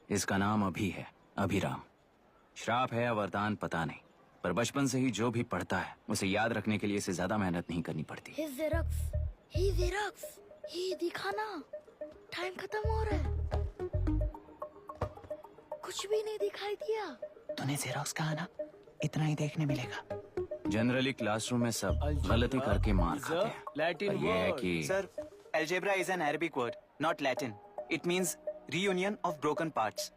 इसका नाम अभी है, अभिराम। श्राप है या वरदान पता नहीं, पर बचपन से ही जो भी पढ़ता है उसे याद रखने के लिए इसे ज्यादा मेहनत नहीं करनी पड़ती। ही दिखाना, टाइम खत्म हो रहा है। कुछ भी नहीं दिखाई दिया। तूने जेरोक्स कहा ना, इतना ही देखने मिलेगा। जनरली क्लासरूम में सब गलती करके मार खाते हैं। लैटिन ये है कि sir, algebra is an Arabic word, not Latin. It means reunion of broken parts.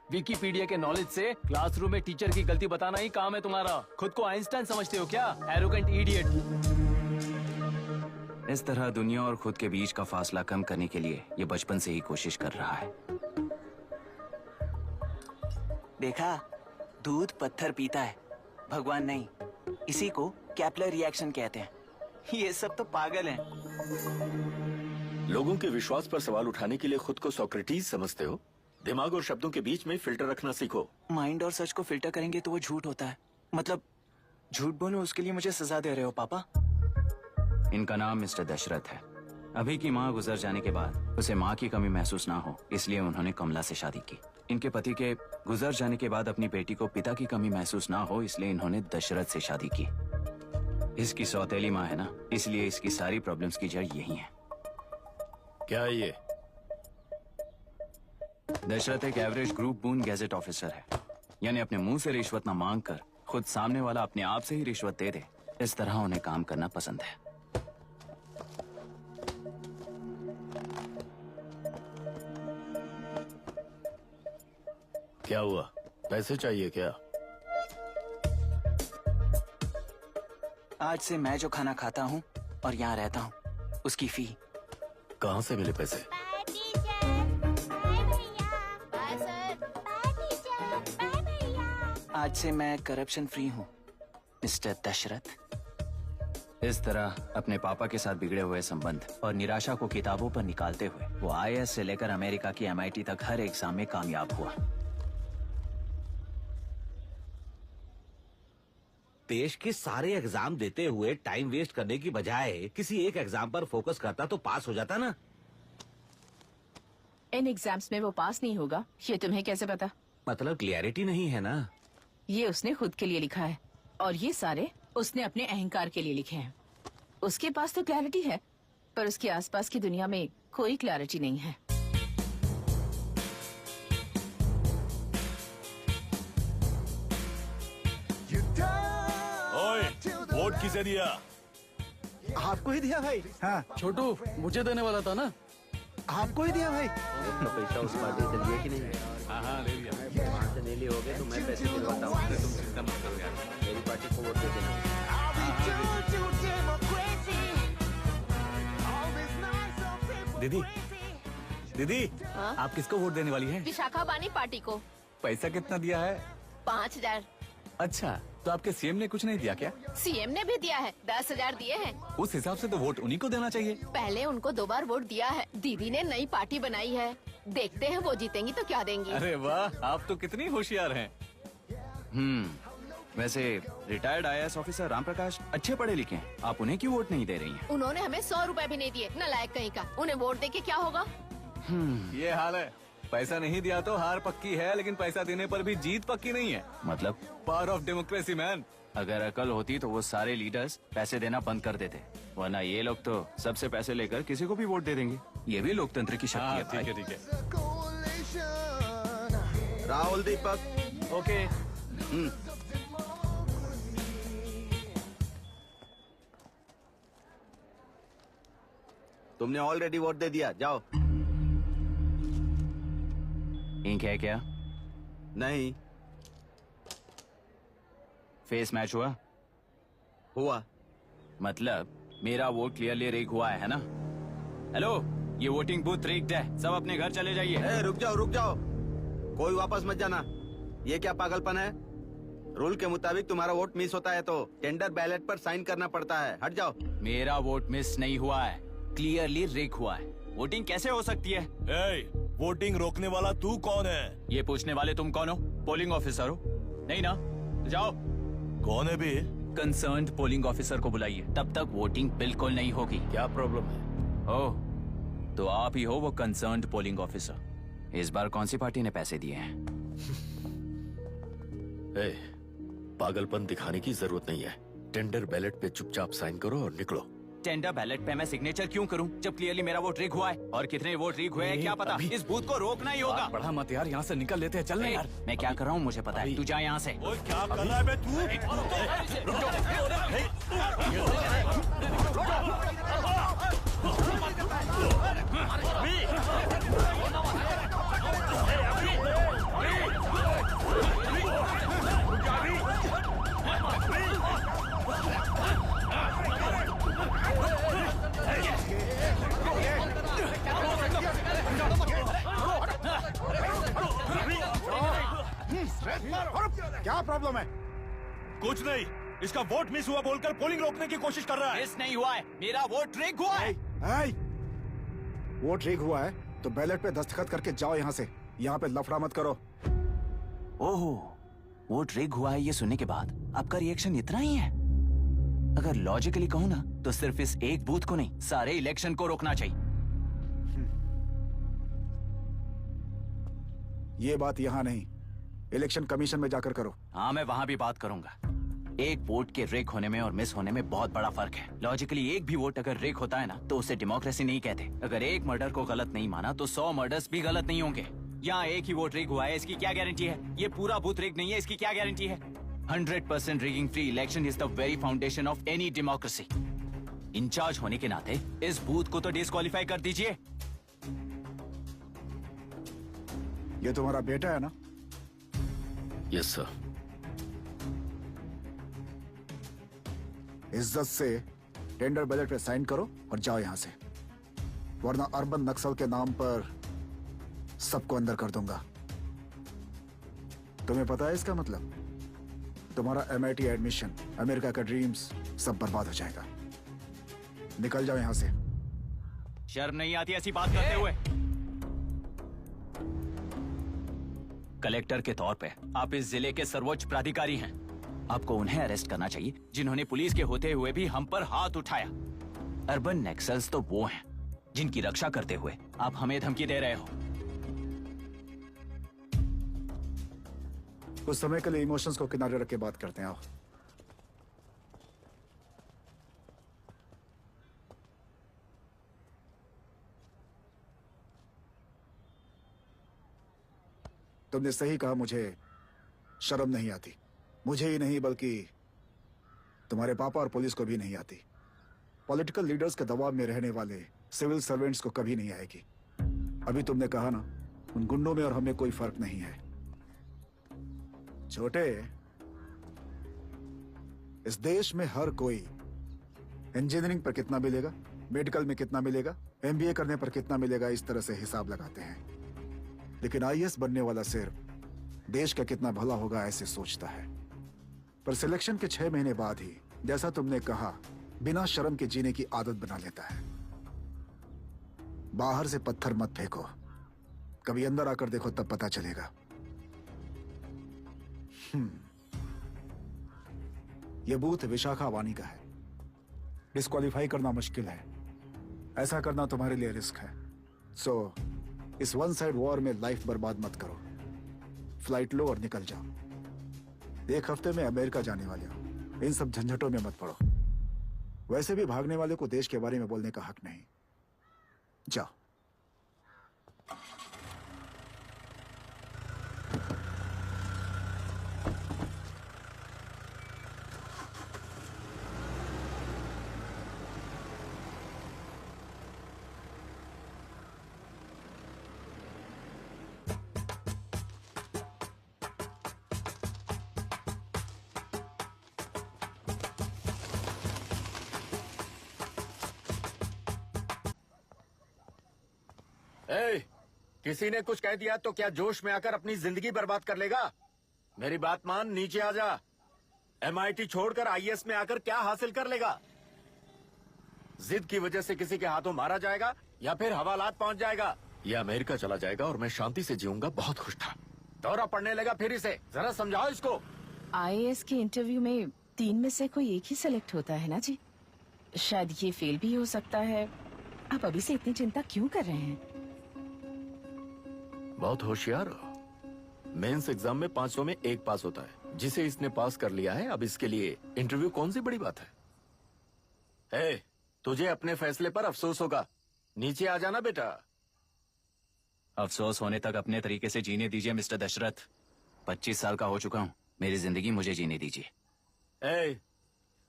Wikipedia के नॉलेज से क्लासरूम में टीचर की गलती बताना ही काम है तुम्हारा। खुद को आइंस्टाइन समझते हो क्या? Arrogant idiot. इस तरह दुनिया और खुद के बीच का फासला कम करने के लिए ये बचपन से ही कोशिश कर रहा है। देखा, दूध पत्थर पीता है, भगवान नहीं। इसी को कैपलर रिएक्शन कहते हैं। ये सब तो पागल हैं। लोगों के विश्वास पर सवाल उठाने के लिए खुद को सोक्रेटिस समझते हो? दिमाग और शब्दों के बीच में फिल्टर रखना सीखो। माइंड और सच को फिल्टर करेंगे तो वो झूठ होता है। मतलब झूठ बोलो, उसके लिए मुझे सजा दे रहे हो पापा? इनका नाम मिस्टर दशरथ है। अभी की माँ गुजर जाने के बाद उसे माँ की कमी महसूस ना हो, इसलिए उन्होंने कमला से शादी की। इनके पति के गुजर जाने के बाद अपनी बेटी को पिता की कमी महसूस ना हो, इसलिए इन्होंने दशरथ से शादी की। इसकी सौतेली माँ है ना, इसलिए इसकी सारी प्रॉब्लम्स की जड़ यही है। क्या है ये? दशरथ एक एवरेज ग्रुप बून गैजेट ऑफिसर है, यानी अपने मुंह से रिश्वत न मांग कर खुद सामने वाला अपने आप से ही रिश्वत दे दे। इस तरह उन्हें काम करना पसंद है। क्या हुआ? पैसे चाहिए क्या? आज से मैं जो खाना खाता हूँ और यहाँ रहता हूँ, उसकी फी। कहाँ से मिले पैसे? आज से मैं करप्शन फ्री हूँ, मिस्टर दशरथ। इस तरह अपने पापा के साथ बिगड़े हुए संबंध और निराशा को किताबों पर निकालते हुए वो IAS से लेकर अमेरिका की MIT तक हर एग्जाम में कामयाब हुआ। देश के सारे एग्जाम देते हुए टाइम वेस्ट करने की बजाय किसी एक एग्जाम पर फोकस करता तो पास हो जाता ना। इन एग्जाम्स में वो पास नहीं होगा, ये तुम्हें कैसे पता? मतलब क्लियरिटी नहीं है ना। ये उसने खुद के लिए लिखा है और ये सारे उसने अपने अहंकार के लिए लिखे हैं। उसके पास तो क्लैरिटी है, पर उसके आसपास की दुनिया में कोई क्लैरिटी नहीं है। वोट किसे दिया? आपको ही दिया भाई। हाँ, छोटू मुझे देने वाला था ना। आपको ही दिया भाई। पैसा उस पार्टी से लिया कि नहीं? हाँ ले लिया। वहाँ से नहीं लिए होगे तो मैं पैसे दिलवाता हूँ। तुम चिंता मत करो यार, मेरी पार्टी को वोट दे देना। दीदी, दीदी, आप किसको वोट देने वाली हैं? विशाखा बानी पार्टी को। पैसा कितना दिया है? 5000। अच्छा, तो आपके सीएम ने कुछ नहीं दिया क्या? CM ने भी दिया है, 10,000 दिए हैं। उस हिसाब से तो वोट उन्हीं को देना चाहिए। पहले उनको 2 बार वोट दिया है। दीदी ने नई पार्टी बनाई है, देखते हैं वो जीतेंगी तो क्या देंगी। अरे वाह, आप तो कितनी होशियार हैं। वैसे retired IAS officer Ram Prakash अच्छे पढ़े लिखे हैं, आप उन्हें क्यों वोट नहीं दे रही हैं? उन्होंने हमें 100 रुपए भी नहीं दिए, नालायक कहीं का। उन्हें वोट दे के क्या होगा? ये हाल है। पैसा नहीं दिया तो हार पक्की है, लेकिन पैसा देने पर भी जीत पक्की नहीं है। मतलब पावर ऑफ डेमोक्रेसी मैन। अगर अकल होती तो वो सारे लीडर्स पैसे देना बंद कर देते, वरना ये लोग तो सबसे पैसे लेकर किसी को भी वोट दे देंगे। ये भी लोकतंत्र की शक्ति है। ठीक है, ठीक है। राहुल दीपक, ओके। तुमने ऑलरेडी वोट दे दिया, जाओ। इंक है क्या? नहीं फेस मैच हुआ? हुआ। मतलब मेरा वोट क्लियरली रिग हुआ है ना? हेलो, ये वोटिंग बूथ रिग्ड है, सब अपने घर चले जाइए। रुक जाओ, कोई वापस मत जाना। ये क्या पागलपन है? रूल के मुताबिक तुम्हारा वोट मिस होता है तो टेंडर बैलेट पर साइन करना पड़ता है। हट जाओ। मेरा वोट मिस नहीं हुआ है, क्लियरली रिग हुआ है। वोटिंग कैसे हो सकती है? वोटिंग रोकने वाला तू कौन है? ये पूछने वाले तुम कौन हो? पोलिंग ऑफिसर हो? नहीं ना? तो जाओ। कौन है भी? कंसर्न्ड पोलिंग ऑफिसर को बुलाइए, तब तक वोटिंग बिल्कुल नहीं होगी। क्या प्रॉब्लम है? ओह, तो आप ही हो वो कंसर्न्ड पोलिंग ऑफिसर। इस बार कौन सी पार्टी ने पैसे दिए हैं? ए, पागलपन दिखाने की जरूरत नहीं है। टेंडर बैलेट पे चुपचाप साइन करो और निकलो। टेंडर बैलेट पे मैं सिग्नेचर क्यों करूं जब क्लियरली मेरा वोट रीक हुआ है? और कितने वोट रीक हुए हैं क्या पता। इस बूथ को रोकना ही होगा। बढ़ा मत यार, यहाँ से निकल लेते हैं, चल यार मैं क्या कर रहा हूँ मुझे पता है। तू जा यहाँ से। क्या कर रहा है बे तू? क्या प्रॉब्लम है? कुछ नहीं, इसका वोट मिस हुआ बोलकर पोलिंग रोकने की कोशिश कर रहा है। मिस नहीं हुआ है, मेरा वोट रीक हुआ है। वोट रीक हुआ है तो बैलेट पे दस्तखत करके जाओ यहाँ से। यहाँ पे लफड़ा मत करो। ओहो, वोट रीक हुआ है ये सुनने के बाद आपका रिएक्शन इतना ही है? अगर लॉजिकली कहूँ ना तो सिर्फ इस एक बूथ को नहीं, सारे इलेक्शन को रोकना चाहिए। ये बात यहाँ नहीं, इलेक्शन कमीशन में जाकर करो। हाँ मैं वहाँ भी बात करूंगा। एक वोट के रेक होने में और मिस होने में बहुत बड़ा फर्क है। लॉजिकली एक भी वोट अगर रेक होता है ना तो उसे डेमोक्रेसी नहीं कहते। अगर एक मर्डर को गलत नहीं माना तो 100 मर्डर्स भी गलत नहीं होंगे। यहाँ एक ही वोट रेक हुआ है, इसकी क्या गारंटी है? ये पूरा बूथ रेक नहीं है, इसकी क्या गारंटी है? 100% rigging free election is the very foundation of any democracy. In charge होने के नाते इस बूथ को तो डिस्क्वालीफाई कर दीजिए। ये तुम्हारा बेटा है ना? Yes sir. इज्जत से टेंडर बैलेट पे साइन करो और जाओ यहाँ से, वरना अर्बन नक्सल के नाम पर सबको अंदर कर दूंगा। तुम्हें पता है इसका मतलब? तुम्हारा MIT एडमिशन, अमेरिका का ड्रीम्स सब बर्बाद हो जाएगा। निकल जाओ यहाँ से। शर्म नहीं आती ऐसी बात करते हुए? कलेक्टर के तौर पे आप इस जिले के सर्वोच्च प्राधिकारी हैं। आपको उन्हें अरेस्ट करना चाहिए जिन्होंने पुलिस के होते हुए भी हम पर हाथ उठाया। अर्बन नक्सल्स तो वो हैं जिनकी रक्षा करते हुए आप हमें धमकी दे रहे हो। कुछ समय के लिए इमोशंस को किनारे रख के बात करते हैं। आओ। तुमने सही कहा, मुझे शर्म नहीं आती। मुझे ही नहीं बल्कि तुम्हारे पापा और पुलिस को भी नहीं आती। पॉलिटिकल लीडर्स के दबाव में रहने वाले सिविल सर्वेंट्स को कभी नहीं आएगी। अभी तुमने कहा ना, उन गुंडों में और हमें कोई फर्क नहीं है। छोटे, इस देश में हर कोई इंजीनियरिंग पर कितना मिलेगा, मेडिकल में कितना मिलेगा, MBA करने पर कितना मिलेगा, इस तरह से हिसाब लगाते हैं। लेकिन IAS बनने वाला सिर्फ देश का कितना भला होगा ऐसे सोचता है। पर सिलेक्शन के 6 महीने बाद ही, जैसा तुमने कहा, बिना शर्म के जीने की आदत बना लेता है। बाहर से पत्थर मत फेंको, कभी अंदर आकर देखो तब पता चलेगा। यह बूथ विशाखा वानी का है। डिस्क्वालीफाई करना मुश्किल है, ऐसा करना तुम्हारे लिए रिस्क है। सो इस वन साइड वॉर में लाइफ बर्बाद मत करो। फ्लाइट लो और निकल जाओ। 1 हफ्ते में अमेरिका जाने वाले हो, इन सब झंझटों में मत पड़ो। वैसे भी भागने वाले को देश के बारे में बोलने का हक नहीं। जाओ। किसी ने कुछ कह दिया तो क्या जोश में आकर अपनी जिंदगी बर्बाद कर लेगा? मेरी बात मान, नीचे आ जा। MIT छोड़कर IAS में आकर क्या हासिल कर लेगा? जिद की वजह से किसी के हाथों मारा जाएगा या फिर हवालात पहुंच जाएगा या अमेरिका चला जाएगा और मैं शांति से जीऊंगा। बहुत खुश था। दौरा पड़ने लगा फिर इसे। जरा समझाओ इसको। IAS के इंटरव्यू में 3 में से कोई एक ही सिलेक्ट होता है ना जी? शायद ये फेल भी हो सकता है। आप अभी से इतनी चिंता क्यों कर रहे हैं? बहुत होशियार हो। मेंस एग्जाम में 500 में 1 पास होता है, जिसे इसने पास कर लिया है। अब इसके लिए इंटरव्यू कौन सी बड़ी बात है? ए, तुझे अपने फैसले पर अफसोस होगा। नीचे आ जाना बेटा। अफसोस होने तक अपने तरीके से जीने दीजिए मिस्टर दशरथ। 25 साल का हो चुका हूँ, मेरी जिंदगी मुझे जीने दीजिए। ए,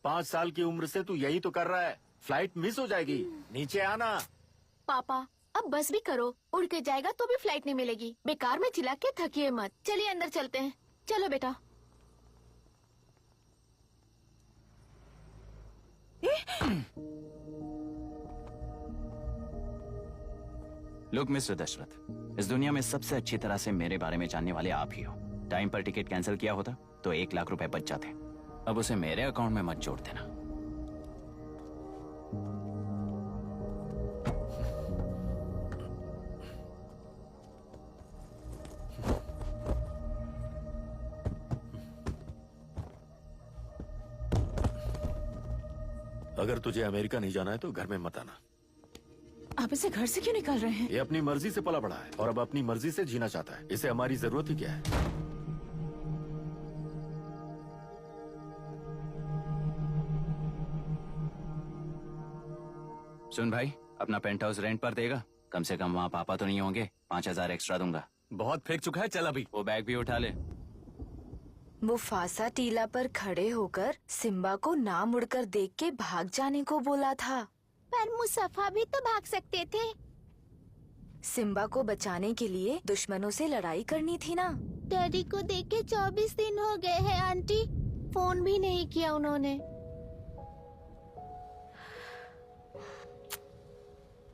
5 साल की उम्र से तू यही तो कर रहा है। फ्लाइट मिस हो जाएगी, नीचे आना। पापा अब बस भी करो, उड़ के जाएगा तो भी फ्लाइट नहीं मिलेगी। बेकार में चिल्ला के थकिए मत। चलिए अंदर चलते हैं। चलो बेटा। लुक मिस्टर दशरथ, इस दुनिया में सबसे अच्छी तरह से मेरे बारे में जानने वाले आप ही हो। टाइम पर टिकट कैंसिल किया होता तो 1 लाख रुपए बच जाते। अब उसे मेरे अकाउंट में मत जोड़ देना। अगर तुझे अमेरिका नहीं जाना है तो घर में मत आना। आप इसे घर से क्यों निकाल रहे हैं? ये अपनी मर्जी से पला बड़ा है और अब अपनी मर्जी से जीना चाहता है। इसे हमारी जरूरत ही क्या है? सुन भाई, अपना पेंट हाउस रेंट पर देगा? कम से कम वहाँ पापा तो नहीं होंगे। 5000 एक्स्ट्रा दूंगा। बहुत फेंक चुका है, चल अभी। वो बैग भी उठा ले। मुफासा टीला पर खड़े होकर सिम्बा को ना मुड़कर देख के भाग जाने को बोला था, पर मुसफा भी तो भाग सकते थे। सिम्बा को बचाने के लिए दुश्मनों से लड़ाई करनी थी ना। डैडी को देख के 24 दिन हो गए हैं आंटी, फोन भी नहीं किया उन्होंने।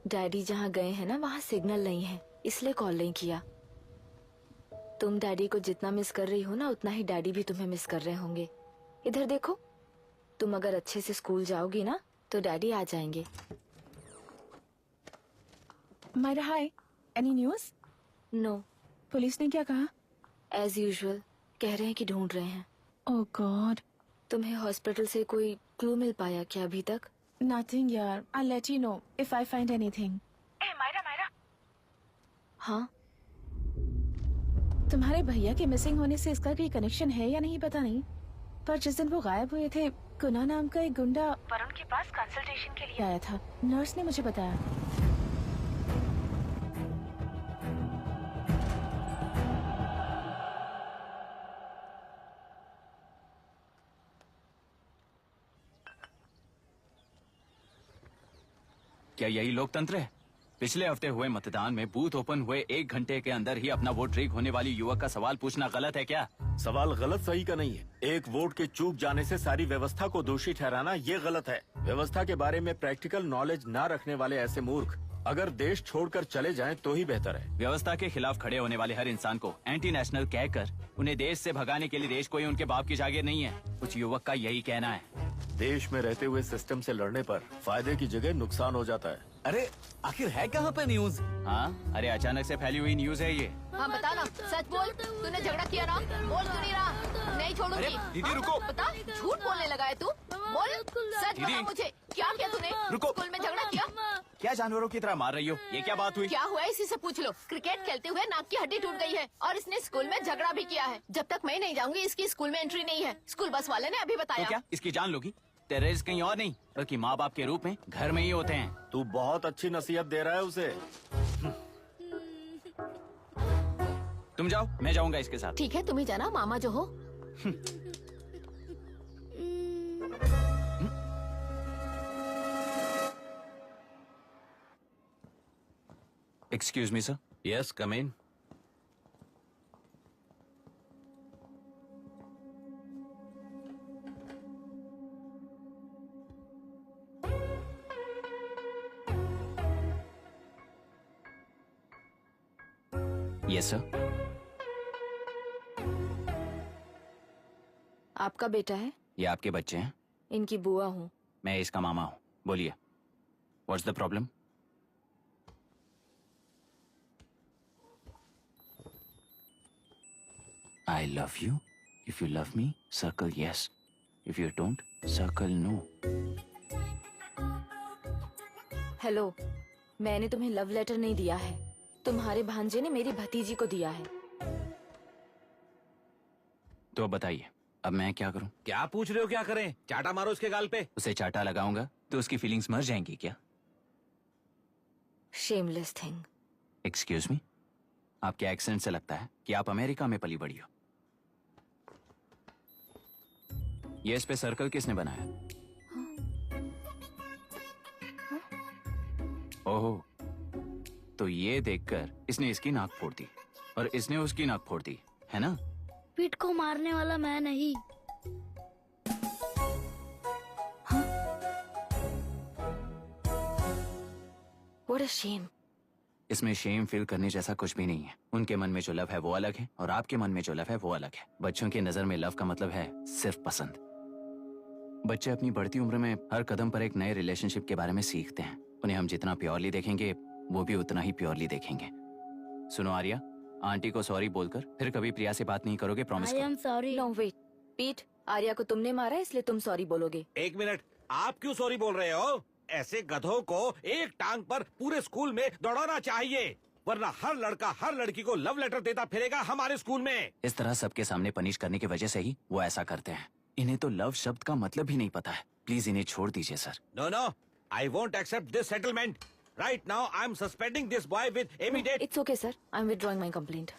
डैडी जहाँ गए हैं ना, वहाँ सिग्नल नहीं है, इसलिए कॉल नहीं किया। तुम डैडी को जितना मिस कर रही हो ना, उतना ही डैडी भी तुम्हें मिस कर रहे होंगे। इधर देखो, तुम अगर अच्छे से स्कूल जाओगी ना तो डैडी आ जाएंगे। मायरा हाय, एनी न्यूज? नो, पुलिस ने क्या कहा? एज यूजुअल कह रहे हैं कि ढूंढ रहे हैं। ओह गॉड। तुम्हें हॉस्पिटल से कोई क्लू मिल पाया क्या अभी तक? नथिंग यार, I let you know if I find anything. Myra, हाँ, तुम्हारे भैया के मिसिंग होने से इसका कोई कनेक्शन है या नहीं पता नहीं, पर जिस दिन वो गायब हुए थे, कुना नाम का एक गुंडा वरुण के पास कंसल्टेशन के लिए आया था। नर्स ने मुझे बताया। क्या यही लोकतंत्र है? पिछले हफ्ते हुए मतदान में बूथ ओपन हुए 1 घंटे के अंदर ही अपना वोट रीक होने वाली युवक का सवाल पूछना गलत है क्या? सवाल गलत सही का नहीं है। एक वोट के चूक जाने से सारी व्यवस्था को दोषी ठहराना ये गलत है। व्यवस्था के बारे में प्रैक्टिकल नॉलेज ना रखने वाले ऐसे मूर्ख अगर देश छोड़कर चले जाएं तो ही बेहतर है। व्यवस्था के खिलाफ खड़े होने वाले हर इंसान को एंटी नेशनल कहकर उन्हें देश से भगाने के लिए देश कोई उनके बाप की जागीर नहीं है। कुछ युवक का यही कहना है। देश में रहते हुए सिस्टम से लड़ने पर फायदे की जगह नुकसान हो जाता है। अरे आखिर है कहाँ पे न्यूज? हाँ, अरे अचानक से फैली हुई न्यूज है ये। हाँ बता ना, सच बोल, तूने झगड़ा किया ना? बोल तो नहीं रहा, नहीं छोड़ूंगी। दीदी रुको। बता, झूठ बोलने लगा है तू? बोल, सच बता मुझे, क्या किया तूने? रुको। स्कूल में झगड़ा किया? क्या जानवरों की तरह मार रही हो? ये क्या बात हुई? क्या हुआ है इसी से पूछ लो। क्रिकेट खेलते हुए नाक की हड्डी टूट गई है और इसने स्कूल में झगड़ा भी किया है। जब तक मैं नहीं जाऊंगी इसकी स्कूल में एंट्री नहीं है। स्कूल बस वाले ने अभी तो बताया। क्या इसकी जान लोगी? टेररिस्ट कहीं और नहीं बल्कि माँ बाप के रूप में घर में ही होते हैं। तू बहुत अच्छी नसीहत दे रहा है उसे। तुम जाओ, मैं जाऊंगा इसके साथ। ठीक है, तुम ही जाना, मामा जो हो। Excuse me sir. Yes, come in. Yes sir. आपका बेटा है? ये आपके बच्चे हैं? इनकी बुआ हूँ। मैं इसका मामा हूँ। बोलिए, what's the problem? I love you. If you love me, circle yes. If you don't, circle no. Hello, मैंने तुम्हें लव लेटर नहीं दिया है। तुम्हारे भांजे ने मेरी भतीजी को दिया है। तो अब बताइए, अब मैं क्या करूं? क्या पूछ रहे हो? क्या करें? चाटा मारो उसके गाल पे। उसे चाटा लगाऊंगा तो उसकी फीलिंग्स मर जाएंगी क्या? Shameless thing. एक्सक्यूज मी, आपके एक्सेंट से लगता है कि आप अमेरिका में पली बड़ी हो। ये इस पे सर्कल किसने बनाया? ओहो, तो ये देखकर इसने इसकी नाक फोड़ दी और इसने उसकी नाक फोड़ दी, है ना? पीठ को मारने वाला मैं नहीं। What a shame. इसमें शेम फील करने जैसा कुछ भी नहीं है। उनके मन में जो लव है वो अलग है और आपके मन में जो लव है वो अलग है। बच्चों की नजर में लव का मतलब है सिर्फ पसंद। बच्चे अपनी बढ़ती उम्र में हर कदम पर एक नए रिलेशनशिप के बारे में सीखते हैं। उन्हें हम जितना प्योरली देखेंगे वो भी उतना ही प्योरली देखेंगे। सुनो आर्या, आंटी को सॉरी बोलकर फिर कभी प्रिया से बात नहीं करोगे, प्रॉमिस आई करो। Am sorry. No wait. पीट, आर्या को तुमने मारा इसलिए तुम सॉरी बोलोगे। एक मिनट, आप क्यों सॉरी बोल रहे हो? ऐसे गधों को एक टांग पर पूरे स्कूल में दौड़ाना चाहिए, वरना हर लड़का हर लड़की को लव लेटर देता फिरेगा हमारे स्कूल में। इस तरह सबके सामने पनिश करने की वजह से ही वो ऐसा करते हैं। इन्हें तो लव शब्द का मतलब ही नहीं पता है। प्लीज इन्हें छोड़ दीजिए sir. No no, I won't accept this settlement. Right now I am suspending this boy with immediate. It's okay sir. I'm withdrawing my complaint.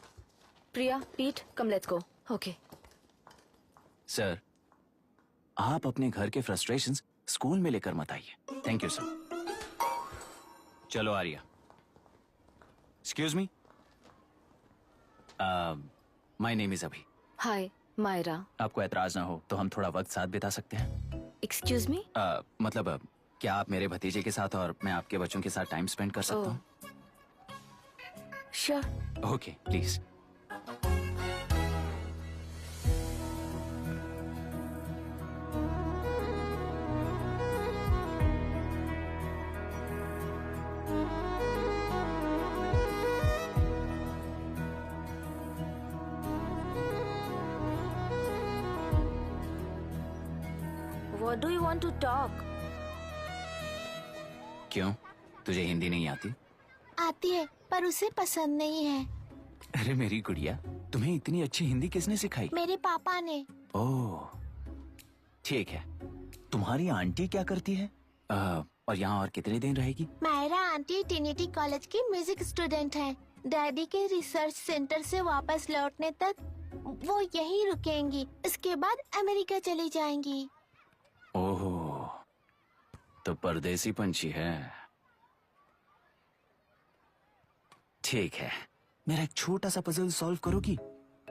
Priya, पीट, come let's go. Okay. Sir, आप अपने घर के फ्रस्ट्रेशंस स्कूल में लेकर मत आइए। Thank you sir. चलो Arya. Excuse me, my name is Abhi. Hi, Myra. आपको एतराज ना हो तो हम थोड़ा वक्त साथ बिता सकते हैं? Excuse me? मतलब क्या आप मेरे भतीजे के साथ और मैं आपके बच्चों के साथ टाइम स्पेंड कर सकता हूँ? Sure. Okay, please. What do you want to talk? क्यों, तुझे हिंदी नहीं आती? आती है पर उसे पसंद नहीं है। अरे मेरी गुड़िया, तुम्हें इतनी अच्छी हिंदी किसने सिखाई? मेरे पापा ने। ओह, ठीक है। तुम्हारी आंटी क्या करती है? और यहाँ और कितने दिन रहेगी? मायरा आंटी ट्रिनिटी कॉलेज की म्यूजिक स्टूडेंट है। डैडी के रिसर्च सेंटर से वापस लौटने तक वो यहीं रुकेंगी। इसके बाद अमेरिका चली जाएंगी। ओह, तो परदेसी पंछी है। ठीक है, मेरा एक छोटा सा पजल सॉल्व करोगी?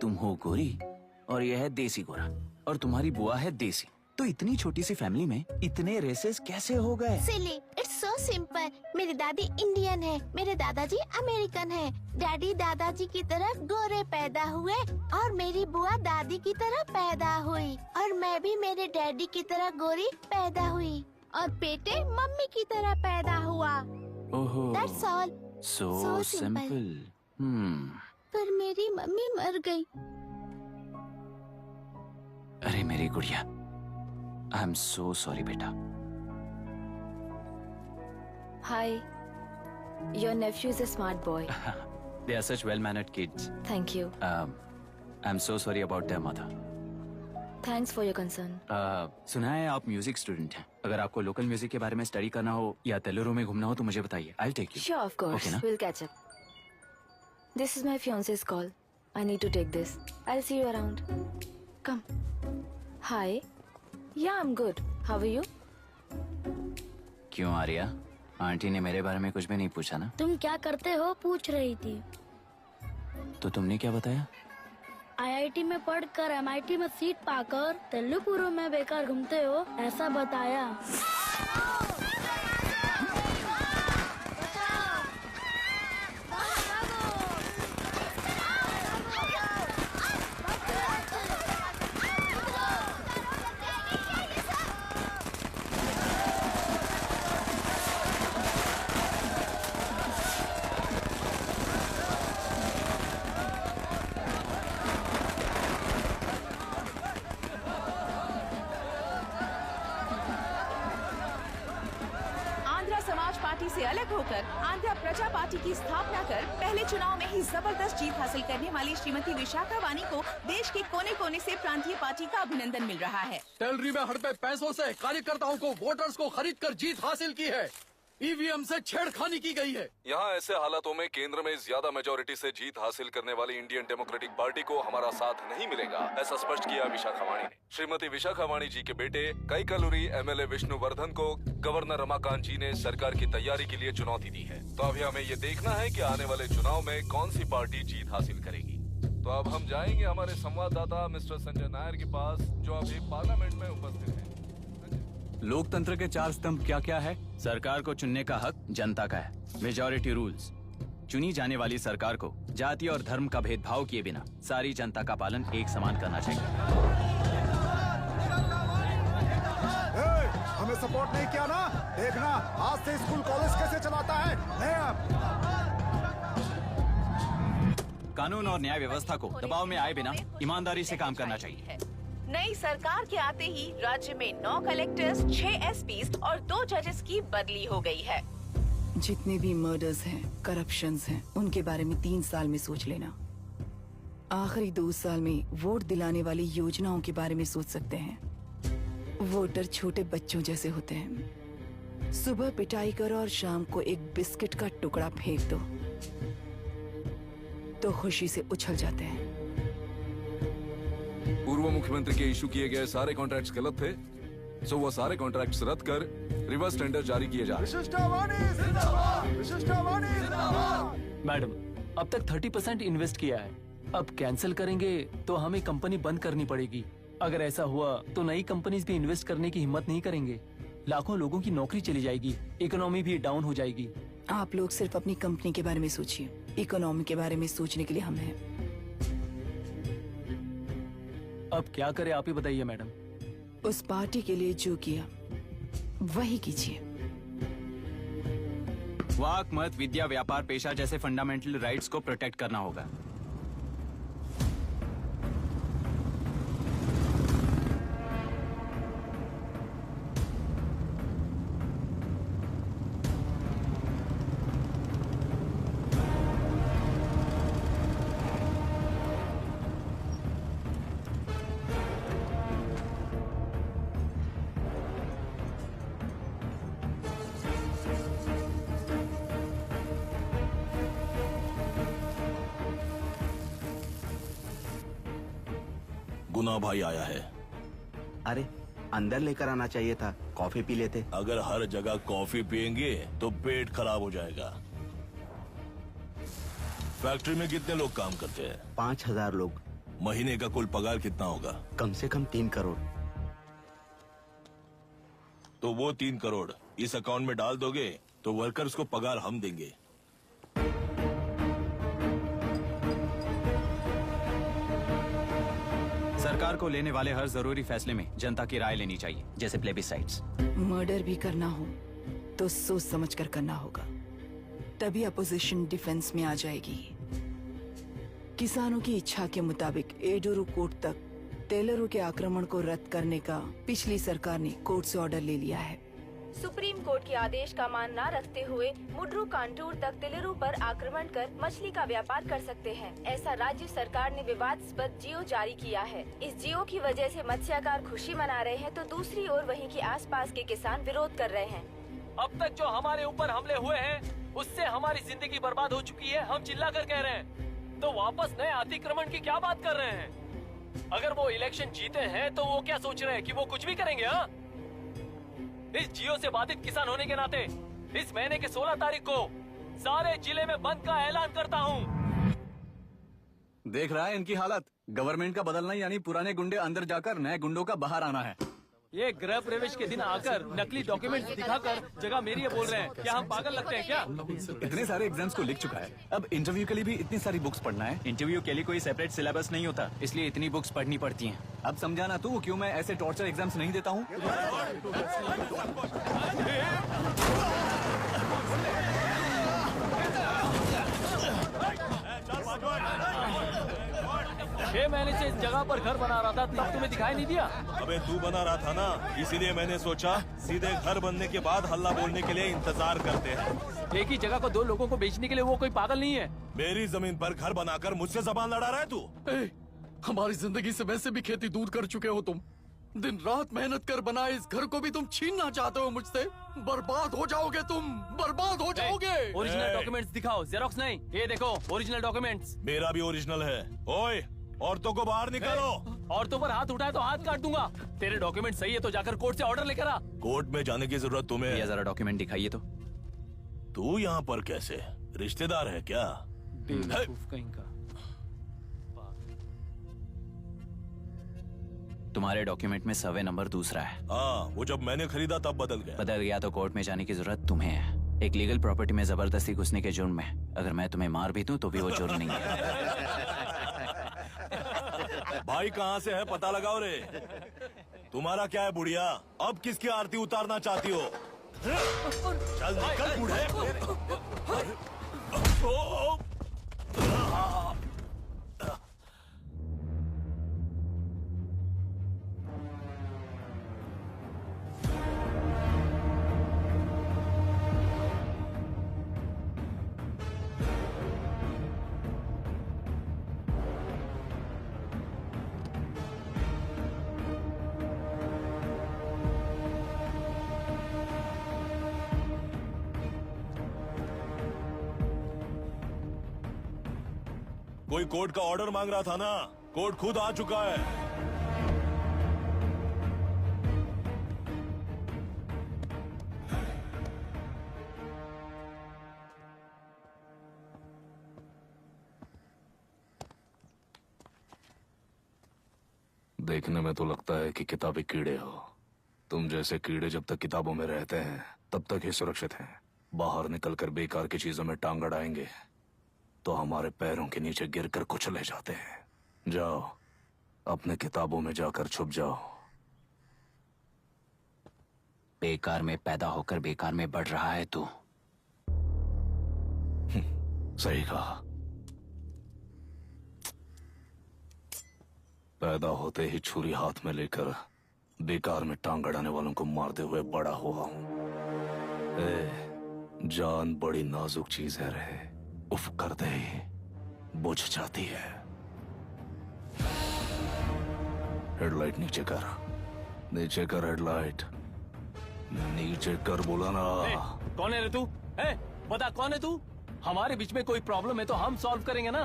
तुम हो गोरी और यह है देसी गोरा और तुम्हारी बुआ है देसी। तो इतनी छोटी सी फैमिली में इतने रेसेस कैसे हो गए? सिली, इट्स सो सिंपल। मेरी दादी इंडियन है, मेरे दादाजी अमेरिकन है। डैडी दादाजी की तरह गोरे पैदा हुए और मेरी बुआ दादी की तरह पैदा हुई और मैं भी मेरे डैडी की तरह गोरी पैदा हुई और बेटे मम्मी की तरह पैदा हुआ। ओहो, That's all. So So simple. Simple. पर मेरी मम्मी मर गई। अरे मेरी गुड़िया, आई एम सो सॉरी बेटा। Hi. Your nephew is a smart boy. They are such well-mannered kids. Thank you. I'm so sorry about their mother. Thanks for your concern. सुना है आप म्यूजिक स्टूडेंट हैं। अगर आपको लोकल म्यूजिक के बारे में स्टडी करना हो या तेलुरु में घूमना हो तो मुझे बताइए। I'll take you. Sure, of course. Okay, na? We'll catch up. This is my fiance's call. I need to take this. I'll see you around. Come. Hi. Yeah, I'm good. How are you? क्यों Arya, aunty ने मेरे बारे में कुछ भी नहीं पूछा ना? तुम क्या करते हो पूछ रही थी। तो तुमने क्या बताया? आईआईटी में पढ़कर एमआईटी में सीट पाकर तेलुपुरु में बेकार घूमते हो ऐसा बताया। आंध्र समाज पार्टी से अलग होकर आंध्र प्रजा पार्टी की स्थापना कर पहले चुनाव में ही जबरदस्त जीत हासिल करने वाली श्रीमती विशाखा वानी को देश के कोने कोने से प्रांतीय पार्टी का अभिनंदन मिल रहा है। टेलरी में हड़पे पैसों से कार्यकर्ताओं को वोटर्स को खरीद कर जीत हासिल की है। ईवीएम से छेड़खानी की गई है। यहाँ ऐसे हालातों में केंद्र में ज्यादा मेजोरिटी से जीत हासिल करने वाली इंडियन डेमोक्रेटिक पार्टी को हमारा साथ नहीं मिलेगा, ऐसा स्पष्ट किया विशाखा वाणी ने। श्रीमती विशाखा वाणी जी के बेटे कैकलुरी एमएलए विष्णुवर्धन को गवर्नर रमाकांत जी ने सरकार की तैयारी के लिए चुनौती दी है। तो अभी हमें ये देखना है कि आने वाले चुनाव में कौन सी पार्टी जीत हासिल करेगी। तो अब हम जाएंगे हमारे संवाददाता मिस्टर संजय नायर के पास, जो अभी पार्लियामेंट में उपस्थित है। लोकतंत्र के 4 स्तंभ क्या क्या है? सरकार को चुनने का हक जनता का है, मेजॉरिटी रूल्स। चुनी जाने वाली सरकार को जाति और धर्म का भेदभाव किए बिना सारी जनता का पालन एक समान करना चाहिए। हमें सपोर्ट नहीं किया ना, देखना आज से स्कूल कॉलेज कैसे चलाता है। कानून और न्याय व्यवस्था को दबाव में आए बिना ईमानदारी से काम करना चाहिए। नई सरकार के आते ही राज्य में 9 कलेक्टर्स, 6 एसपीज और 2 जजेस की बदली हो गई है। जितने भी मर्डर्स हैं, करप्शंस हैं, उनके बारे में 3 साल में सोच लेना। आखिरी 2 साल में वोट दिलाने वाली योजनाओं के बारे में सोच सकते हैं। वोटर छोटे बच्चों जैसे होते हैं। सुबह पिटाई करो और शाम को एक बिस्किट का टुकड़ा फेंक दो तो खुशी से उछल जाते हैं। पूर्व मुख्यमंत्री के इशू किए गए सारे कॉन्ट्रैक्ट्स गलत थे, सो वो सारे कॉन्ट्रैक्ट्स रद्द कर रिवर्स टेंडर जारी किए जा रहे हैं। मैडम, अब तक 30% इन्वेस्ट किया है, अब कैंसिल करेंगे तो हमें कंपनी बंद करनी पड़ेगी। अगर ऐसा हुआ तो नई कंपनीज भी इन्वेस्ट करने की हिम्मत नहीं करेंगे। लाखों लोगों की नौकरी चली जाएगी, इकोनॉमी भी डाउन हो जाएगी। आप लोग सिर्फ अपनी कंपनी के बारे में सोचिए, इकोनॉमी के बारे में सोचने के लिए हम हैं। अब क्या करें आप ही बताइए मैडम। उस पार्टी के लिए जो किया वही कीजिए। वाक, मत, विद्या, व्यापार, पेशा जैसे फंडामेंटल राइट्स को प्रोटेक्ट करना होगा। गुना भाई आया है। अरे अंदर लेकर आना चाहिए था, कॉफी पी लेते। अगर हर जगह कॉफी पियेंगे तो पेट खराब हो जाएगा। फैक्ट्री में कितने लोग काम करते हैं? 5000 लोग। महीने का कुल पगार कितना होगा? कम से कम 3 करोड़। तो वो 3 करोड़ इस अकाउंट में डाल दोगे तो वर्कर्स को पगार हम देंगे। सरकार को लेने वाले हर जरूरी फैसले में जनता की राय लेनी चाहिए, जैसे प्लेबिसाइट्स। मर्डर भी करना हो तो सोच समझ कर करना होगा, तभी अपोजिशन डिफेंस में आ जाएगी। किसानों की इच्छा के मुताबिक एडोरू कोर्ट तक टेलरों के आक्रमण को रद्द करने का पिछली सरकार ने कोर्ट से ऑर्डर ले लिया है। सुप्रीम कोर्ट के आदेश का मान न रखते हुए मुड्रू कांटूर तक टेलरों पर आक्रमण कर मछली का व्यापार कर सकते हैं, ऐसा राज्य सरकार ने विवादास्पद जियो जारी किया है। इस जियो की वजह से मत्स्यकार खुशी मना रहे हैं तो दूसरी ओर वहीं के आसपास के किसान विरोध कर रहे हैं। अब तक जो हमारे ऊपर हमले हुए हैं उससे हमारी जिंदगी बर्बाद हो चुकी है। हम चिल्ला कर कह रहे हैं तो वापस नए अतिक्रमण की क्या बात कर रहे हैं? अगर वो इलेक्शन जीते हैं तो वो क्या सोच रहे हैं कि वो कुछ भी करेंगे? हाँ, इस जियो से बाधित किसान होने के नाते इस महीने के 16 तारीख को सारे जिले में बंद का ऐलान करता हूँ। देख रहा है इनकी हालत। गवर्नमेंट का बदलना यानी पुराने गुंडे अंदर जाकर नए गुंडों का बाहर आना है। ये गृह प्रवेश के दिन आकर नकली डॉक्यूमेंट दिखाकर जगह मेरी है बोल रहे हैं। क्या हम पागल लगते हैं क्या? इतने सारे एग्जाम्स को लिख चुका है, अब इंटरव्यू के लिए भी इतनी सारी बुक्स पढ़ना है। इंटरव्यू के लिए कोई सेपरेट सिलेबस नहीं होता, इसलिए इतनी बुक्स पढ़नी पड़ती हैं। अब समझाना तू क्यों मैं ऐसे टॉर्चर एग्जाम्स नहीं देता हूँ। 6 महीने से इस जगह पर घर बना रहा था, तब तुम्हें दिखाई नहीं दिया? अबे तू बना रहा था ना, इसीलिए मैंने सोचा सीधे घर बनने के बाद हल्ला बोलने के लिए इंतजार करते हैं। एक ही जगह को दो लोगों को बेचने के लिए वो कोई पागल नहीं है। मेरी जमीन पर घर बनाकर मुझसे जबान लड़ा रहा है तू। हमारी जिंदगी से वैसे भी खेती दूर कर चुके हो तुम। दिन रात मेहनत कर बनाए इस घर को भी तुम छीनना चाहते हो मुझसे। बर्बाद हो जाओगे तुम, बर्बाद हो जाओगे। ओरिजिनल डॉक्यूमेंट्स दिखाओ, जेरोक्स नहीं। ये देखो ओरिजिनल डॉक्यूमेंट्स। मेरा भी ओरिजिनल है। ओए, औरतों को बाहर निकालो। औरतों पर हाथ उठाए तो हाथ काट दूंगा। तेरे डॉक्यूमेंट सही है तो जाकर कोर्ट से ऑर्डर लेकर आ। कोर्ट में जाने की जरूरत तुम्हें ये जरा डॉक्यूमेंट दिखाइए तो। तू यहाँ पर कैसे? रिश्तेदार है क्या? कहीं का। तुम्हारे डॉक्यूमेंट में सर्वे नंबर दूसरा है। हाँ, वो जब मैंने खरीदा तब बदल गया तो कोर्ट में जाने की जरूरत तुम्हें है। एक लीगल प्रॉपर्टी में जबरदस्ती घुसने के जुर्म में अगर मैं तुम्हें मार भी दूं तो भी वो जुर्म नहीं है। भाई कहाँ से है पता लगाओ रे। तुम्हारा क्या है बुढ़िया? अब किसकी आरती उतारना चाहती हो? चल निकल बूढ़े। कोई कोर्ट का ऑर्डर मांग रहा था ना? कोर्ट खुद आ चुका है। देखने में तो लगता है कि किताबी कीड़े हो। तुम जैसे कीड़े जब तक किताबों में रहते हैं तब तक ही सुरक्षित हैं। बाहर निकलकर बेकार की चीजों में टांग अड़ाएंगे तो हमारे पैरों के नीचे गिरकर कुचले जाते हैं। जाओ, अपने किताबों में जाकर छुप जाओ। बेकार में पैदा होकर बेकार में बढ़ रहा है तू। सही कहा। पैदा होते ही छुरी हाथ में लेकर बेकार में टांग अड़ाने वालों को मारते हुए बड़ा हुआ हूं। जान बड़ी नाजुक चीज है रे। उफ करते ही बुझ जाती है। हेडलाइट नीचे कर, नीचे कर हेडलाइट, नीचे कर बोला ना। कौन है रे तू? बता कौन है तू? हमारे बीच में कोई प्रॉब्लम है तो हम सॉल्व करेंगे ना।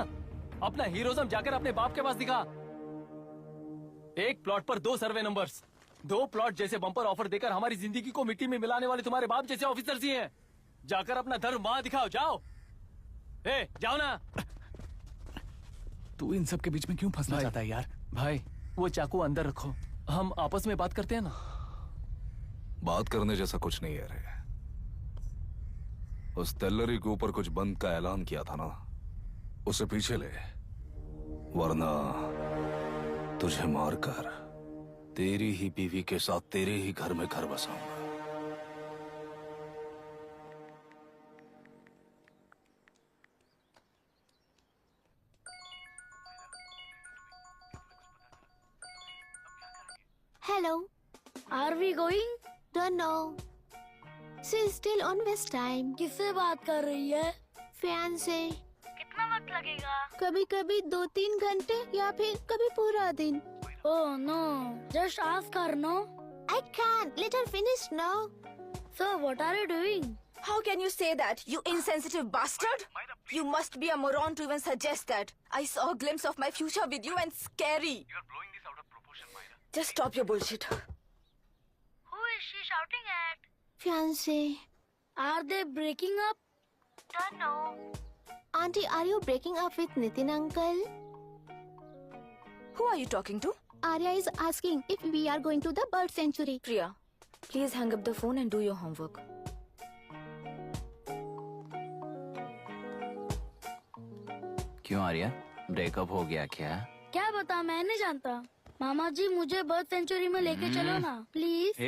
अपना हीरोइज्म जाकर अपने बाप के पास दिखा। एक प्लॉट पर 2 सर्वे नंबर्स, 2 प्लॉट जैसे बम्पर ऑफर देकर हमारी जिंदगी को मिट्टी में मिलाने वाले तुम्हारे बाप जैसे ऑफिसर्स ही हैं। जाकर अपना धर्म वहां दिखाओ, जाओ। जाओ ना। तू इन सब के बीच में क्यों फंसना चाहता है यार? भाई वो चाकू अंदर रखो, हम आपस में बात करते हैं ना। बात करने जैसा कुछ नहीं है रे। उस तेलरी के ऊपर कुछ बंद का ऐलान किया था ना, उसे पीछे ले, वरना तुझे मारकर तेरी ही बीवी के साथ तेरे ही घर में घर बसाऊंगा। Hello. Are we going? Don't know. She's still on West time. किससे बात कर रही है? Fiancé. कितना वक्त लगेगा? कभी कभी 2-3 घंटे या फिर कभी पूरा दिन। Oh no. Just ask her, no? I can't. Let her finish, no? So what are you doing? How can you say that, you insensitive bastard? You must be a moron to even suggest that. I saw a glimpse of my future with you and scary. You're blowing this out of proportion, Myra. Just stop your bullshit. Who is she shouting at? Fiancé. Are they breaking up? Don't know. Auntie, are you breaking up with Nitin uncle? Who are you talking to? Arya is asking if we are going to the bird sanctuary. Priya, please hang up the phone and do your homework. क्यों Arya, breakup हो गया क्या? क्या बता, मैं नहीं जानता। मामा जी मुझे बर्ड सेंचुरी में लेके चलो ना प्लीज।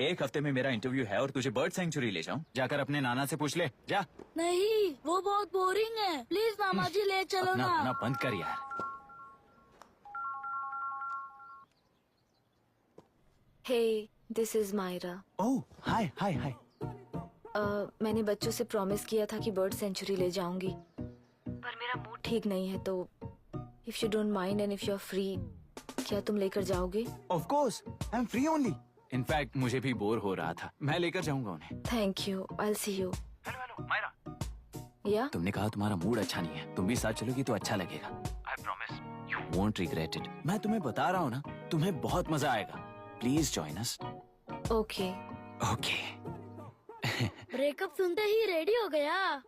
एक हफ्ते में मेरा इंटरव्यू है और तुझे बर्ड सेंचुरी ले जाऊं? जाकर अपने नाना से पूछ ले, जा। नहीं, वो बहुत बोरिंग है। प्लीज मामा जी ले चलो ना। अपना बंद कर यार। Hey, this is Myra. Oh, hi. मैंने बच्चों से प्रॉमिस किया था कि बर्ड सेंचुरी ले जाऊंगी, पर मेरा मूड ठीक नहीं है, तो if you don't mind and if you are free, क्या तुम लेकर जाओगे? Of course, I am free only. In fact मुझे भी बोर हो रहा था, मैं लेकर जाऊंगा उन्हें। Thank you, I will see you. Hello Myra, या तुमने कहा तुम्हारा मूड अच्छा नहीं है, तुम भी साथ चलोगी तो अच्छा लगेगा। I promise you won't regret it. मैं तुम्हें बता रहा हूँ ना, तुम्हें बहुत मजा आएगा। Please join us. Okay. Okay. Breakup सुनते ही रेडी हो गया।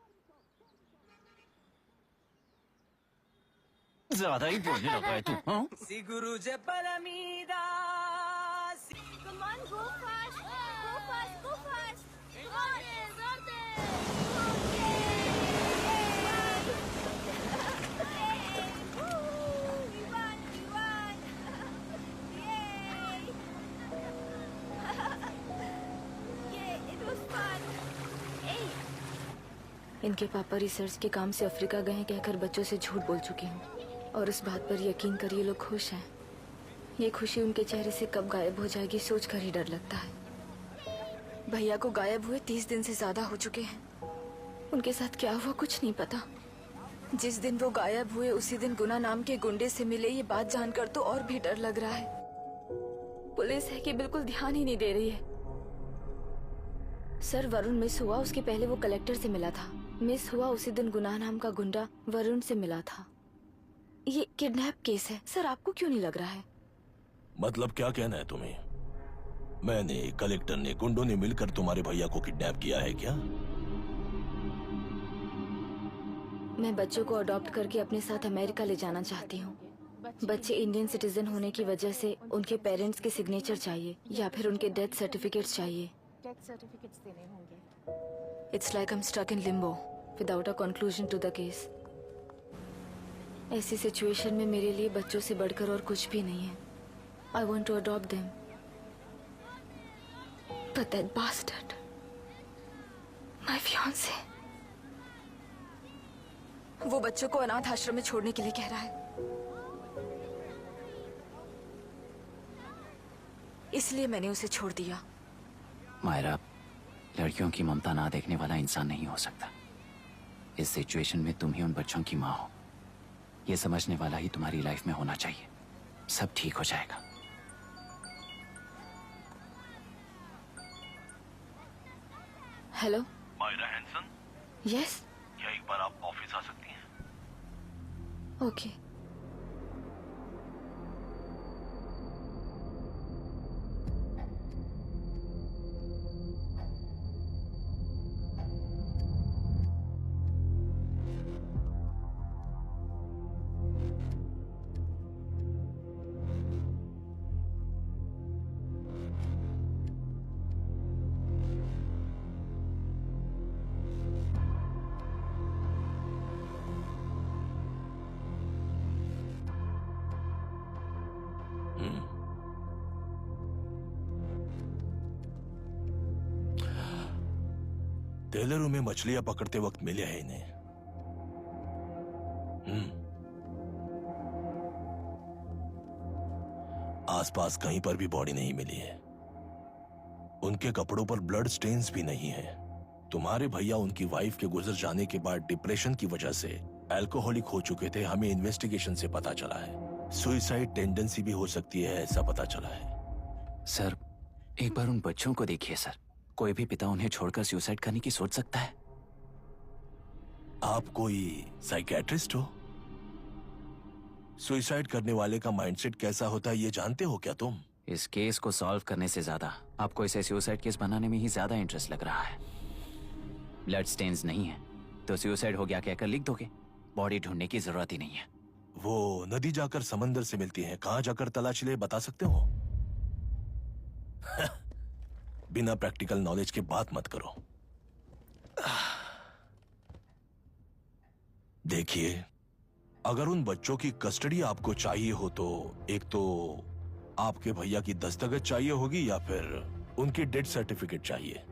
ज्यादा ही बोलने लगा है तू। हाँ? Come on, go fast, go fast, go fast. इनके पापा रिसर्च के काम से अफ्रीका गए कहकर बच्चों से झूठ बोल चुकी हूँ, और इस बात पर यकीन कर ये लोग खुश हैं। ये खुशी उनके चेहरे से कब गायब हो जाएगी सोचकर ही डर लगता है। भैया को गायब हुए 30 दिन से ज्यादा हो चुके हैं। उनके साथ क्या हुआ कुछ नहीं पता। जिस दिन वो गायब हुए उसी दिन गुना नाम के गुंडे से मिले, ये बात जानकर तो और भी डर लग रहा है। पुलिस है कि बिल्कुल ध्यान ही नहीं दे रही है। सर, वरुण मिस हुआ उसके पहले वो कलेक्टर से मिला था। मिस हुआ उसी दिन गुनाह नाम का गुंडा वरुण से मिला था। ये किडनैप केस है सर, आपको क्यों नहीं लग रहा है? मतलब क्या कहना है तुम्हें? मैंने, कलेक्टर ने, गुंडों ने मिलकर तुम्हारे भैया को किडनैप किया है क्या? मैं बच्चों को अडॉप्ट करके अपने साथ अमेरिका ले जाना चाहती हूँ। बच्चे इंडियन सिटीजन होने की वजह से उनके पेरेंट्स के सिग्नेचर चाहिए या फिर उनके डेथ सर्टिफिकेट्स चाहिए। It's like I'm stuck in limbo without a conclusion to the case. ऐसी सिचुएशन में मेरे लिए बच्चों से बढ़कर और कुछ भी नहीं है। I want to adopt them. But that bastard, my fiancé, वो बच्चों को अनाथ आश्रम में छोड़ने के लिए कह रहा है। इसलिए मैंने उसे छोड़ दिया। मायरा, लड़कियों की ममता ना देखने वाला इंसान नहीं हो सकता। इस सिचुएशन में तुम ही उन बच्चों की माँ हो, ये समझने वाला ही तुम्हारी लाइफ में होना चाहिए। सब ठीक हो जाएगा। हेलो मायरा हैंसन, यस, क्या एक बार आप ऑफिस आ सकती हैं? ओके। टेलरों में मछलियां पकड़ते वक्त मिले हैं इन्हें। आसपास कहीं पर भी बॉडी नहीं मिली है। उनके कपड़ों पर ब्लड स्टेन्स भी नहीं है। तुम्हारे भैया उनकी वाइफ के गुजर जाने के बाद डिप्रेशन की वजह से अल्कोहलिक हो चुके थे। हमें इन्वेस्टिगेशन से पता चला है सुसाइड टेंडेंसी भी हो सकती है, ऐसा पता चला है। सर, एक बार उन बच्चों को देखिए सर। कोई भी पिता उन्हें छोड़कर सुसाइड करने की सोच सकता है? आप कोई साइकियाट्रिस्ट हो? सुसाइड करने वाले का माइंडसेट कैसा होता है ये जानते हो क्या तुम? इस केस को सॉल्व करने से ज्यादा आपको इसे सुसाइड केस बनाने में ही ज्यादा इंटरेस्ट लग रहा है। ब्लड स्टेन्स नहीं है तो सुसाइड हो गया कहकर लिख दोगे। बॉडी ढूंढने की जरूरत ही नहीं है। वो नदी जाकर समंदर से मिलती है, कहां जाकर तलाश ले बता सकते हो? बिना प्रैक्टिकल नॉलेज के बात मत करो। देखिए, अगर उन बच्चों की कस्टडी आपको चाहिए हो तो एक तो आपके भैया की दस्तखत चाहिए होगी या फिर उनकी डेथ सर्टिफिकेट चाहिए।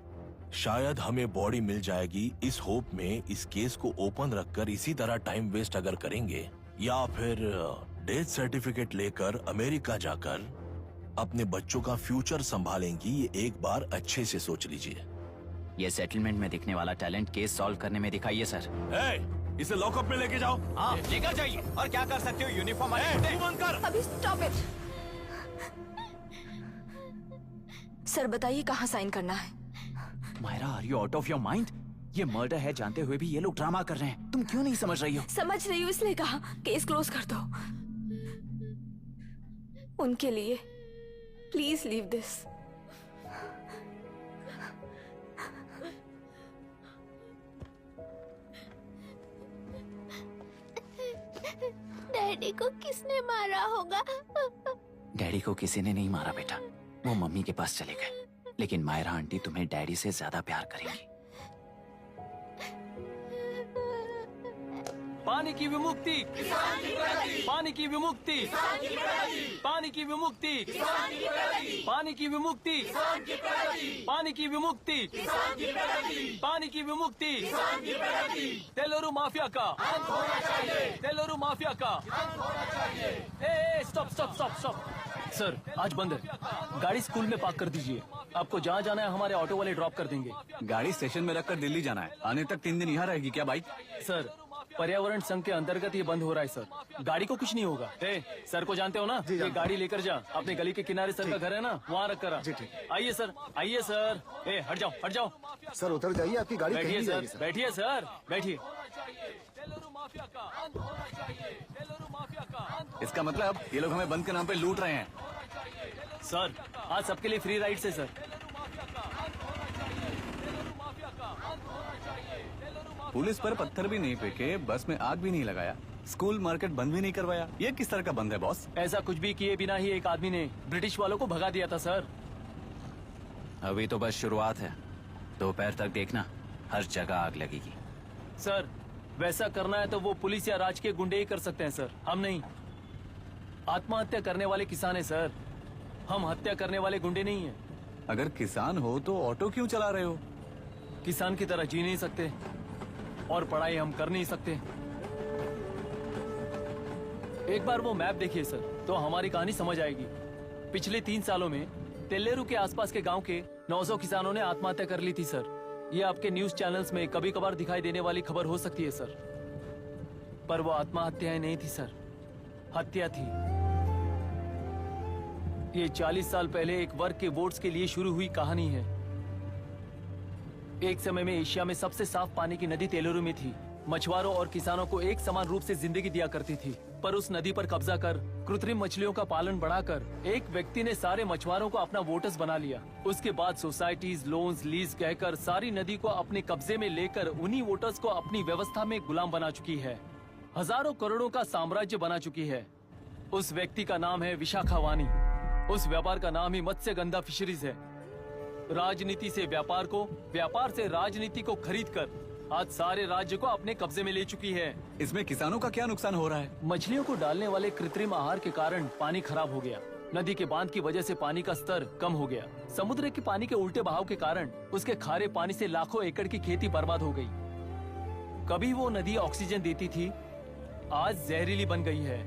शायद हमें बॉडी मिल जाएगी इस होप में इस केस को ओपन रखकर इसी तरह टाइम वेस्ट अगर करेंगे, या फिर डेथ सर्टिफिकेट लेकर अमेरिका जाकर अपने बच्चों का फ्यूचर संभालेंगी, ये एक बार अच्छे से सोच लीजिए। ये सेटलमेंट में दिखने वाला टैलेंट केस सॉल्व करने में दिखाइए सर। इसे लॉकअप में लेके जाओ। हाँ लेकर जाइए। और क्या कर सकते हो, यूनिफॉर्म बंद कर। अभी स्टॉप इट। सर बताइए कहाँ साइन करना है? Myra, are you out of your mind? ये मर्डर है जानते हुए भी ये लोग ड्रामा कर रहे हैं। तुम क्यों नहीं समझ रही हो? समझ रही हूँ, इसलिए कहा केस क्लोज कर दो। उनके लिए प्लीज लीव दिस। डैडी को किसने मारा होगा? डैडी को किसी ने नहीं मारा बेटा, वो मम्मी के पास चले गए। लेकिन मायरा आंटी तुम्हें डैडी से ज्यादा प्यार करेंगी। पानी की विमुक्ति, पानी की विमुक्ति, पानी की विमुक्ति, पानी की विमुक्ति, पानी की विमुक्ति, पानी की विमुक्ति, तेलुरु माफिया का, तेलुरु माफिया का। Stop stop stop stop. Sir आज बंद है, गाड़ी स्कूल में पार्क कर दीजिए। आपको जहाँ जाना है हमारे ऑटो वाले ड्रॉप कर देंगे। गाड़ी स्टेशन में रखकर दिल्ली जाना है। आने तक 3 दिन यहाँ रहेगी क्या बाइक? सर पर्यावरण संघ के अंतर्गत ये बंद हो रहा है सर, गाड़ी को कुछ नहीं होगा। सर को जानते हो ना? ये गाड़ी लेकर जा, अपने गली के किनारे सर का घर है ना, वहाँ रख कर आ। आइए सर, आइए सर। हट जाओ हट जाओ। सर उतर जाइए, आपकी गाड़ी बैठिए कहीं सर, बैठिए सर, बैठिए। इसका मतलब ये लोग हमें बंद के नाम पे लूट रहे हैं। सर आज सबके लिए फ्री राइड से सर। पुलिस पर पत्थर भी नहीं फेंके, बस में आग भी नहीं लगाया, स्कूल मार्केट बंद भी नहीं करवाया। ये किस तरह का बंद है बॉस? ऐसा कुछ भी किए बिना ही एक आदमी ने ब्रिटिश वालों को भगा दिया था सर। अभी तो बस शुरुआत है, दोपहर तक देखना हर जगह आग लगेगी। सर वैसा करना है तो वो पुलिस या राज के गुंडे ही कर सकते हैं सर, हम नहीं। आत्महत्या करने वाले किसान है सर, हम हत्या करने वाले गुंडे नहीं है। अगर किसान हो तो ऑटो क्यों चला रहे हो? किसान की तरह जी नहीं सकते और पढ़ाई हम कर नहीं सकते। एक बार वो मैप देखिए सर तो हमारी कहानी समझ आएगी। पिछले 3 सालों में तेलेरू के आसपास के गांव के 900 किसानों ने आत्महत्या कर ली थी सर। ये आपके न्यूज चैनल्स में कभी कभार दिखाई देने वाली खबर हो सकती है सर, पर वो आत्महत्याएं नहीं थी सर, हत्या थी। ये 40 साल पहले एक वर्ग के वोट्स के लिए शुरू हुई कहानी है। एक समय में एशिया में सबसे साफ पानी की नदी तेलुरु में थी। मछुआरों और किसानों को एक समान रूप से जिंदगी दिया करती थी, पर उस नदी पर कब्जा कर कृत्रिम मछलियों का पालन बढ़ाकर एक व्यक्ति ने सारे मछुआरों को अपना वोटर्स बना लिया। उसके बाद सोसाइटीज, लोन्स, लीज कहकर सारी नदी को अपने कब्जे में लेकर उन्हीं वोटर्स को अपनी व्यवस्था में गुलाम बना चुकी है। हजारों करोड़ों का साम्राज्य बना चुकी है। उस व्यक्ति का नाम है विशाखावानी। उस व्यापार का नाम ही मत्स्यगंधा फिशरीज है। राजनीति से व्यापार को, व्यापार से राजनीति को खरीद कर आज सारे राज्य को अपने कब्जे में ले चुकी है। इसमें किसानों का क्या नुकसान हो रहा है? मछलियों को डालने वाले कृत्रिम आहार के कारण पानी खराब हो गया। नदी के बांध की वजह से पानी का स्तर कम हो गया। समुद्र के पानी के उल्टे बहाव के कारण उसके खारे पानी से लाखों एकड़ की खेती बर्बाद हो गई। कभी वो नदी ऑक्सीजन देती थी, आज जहरीली बन गई है।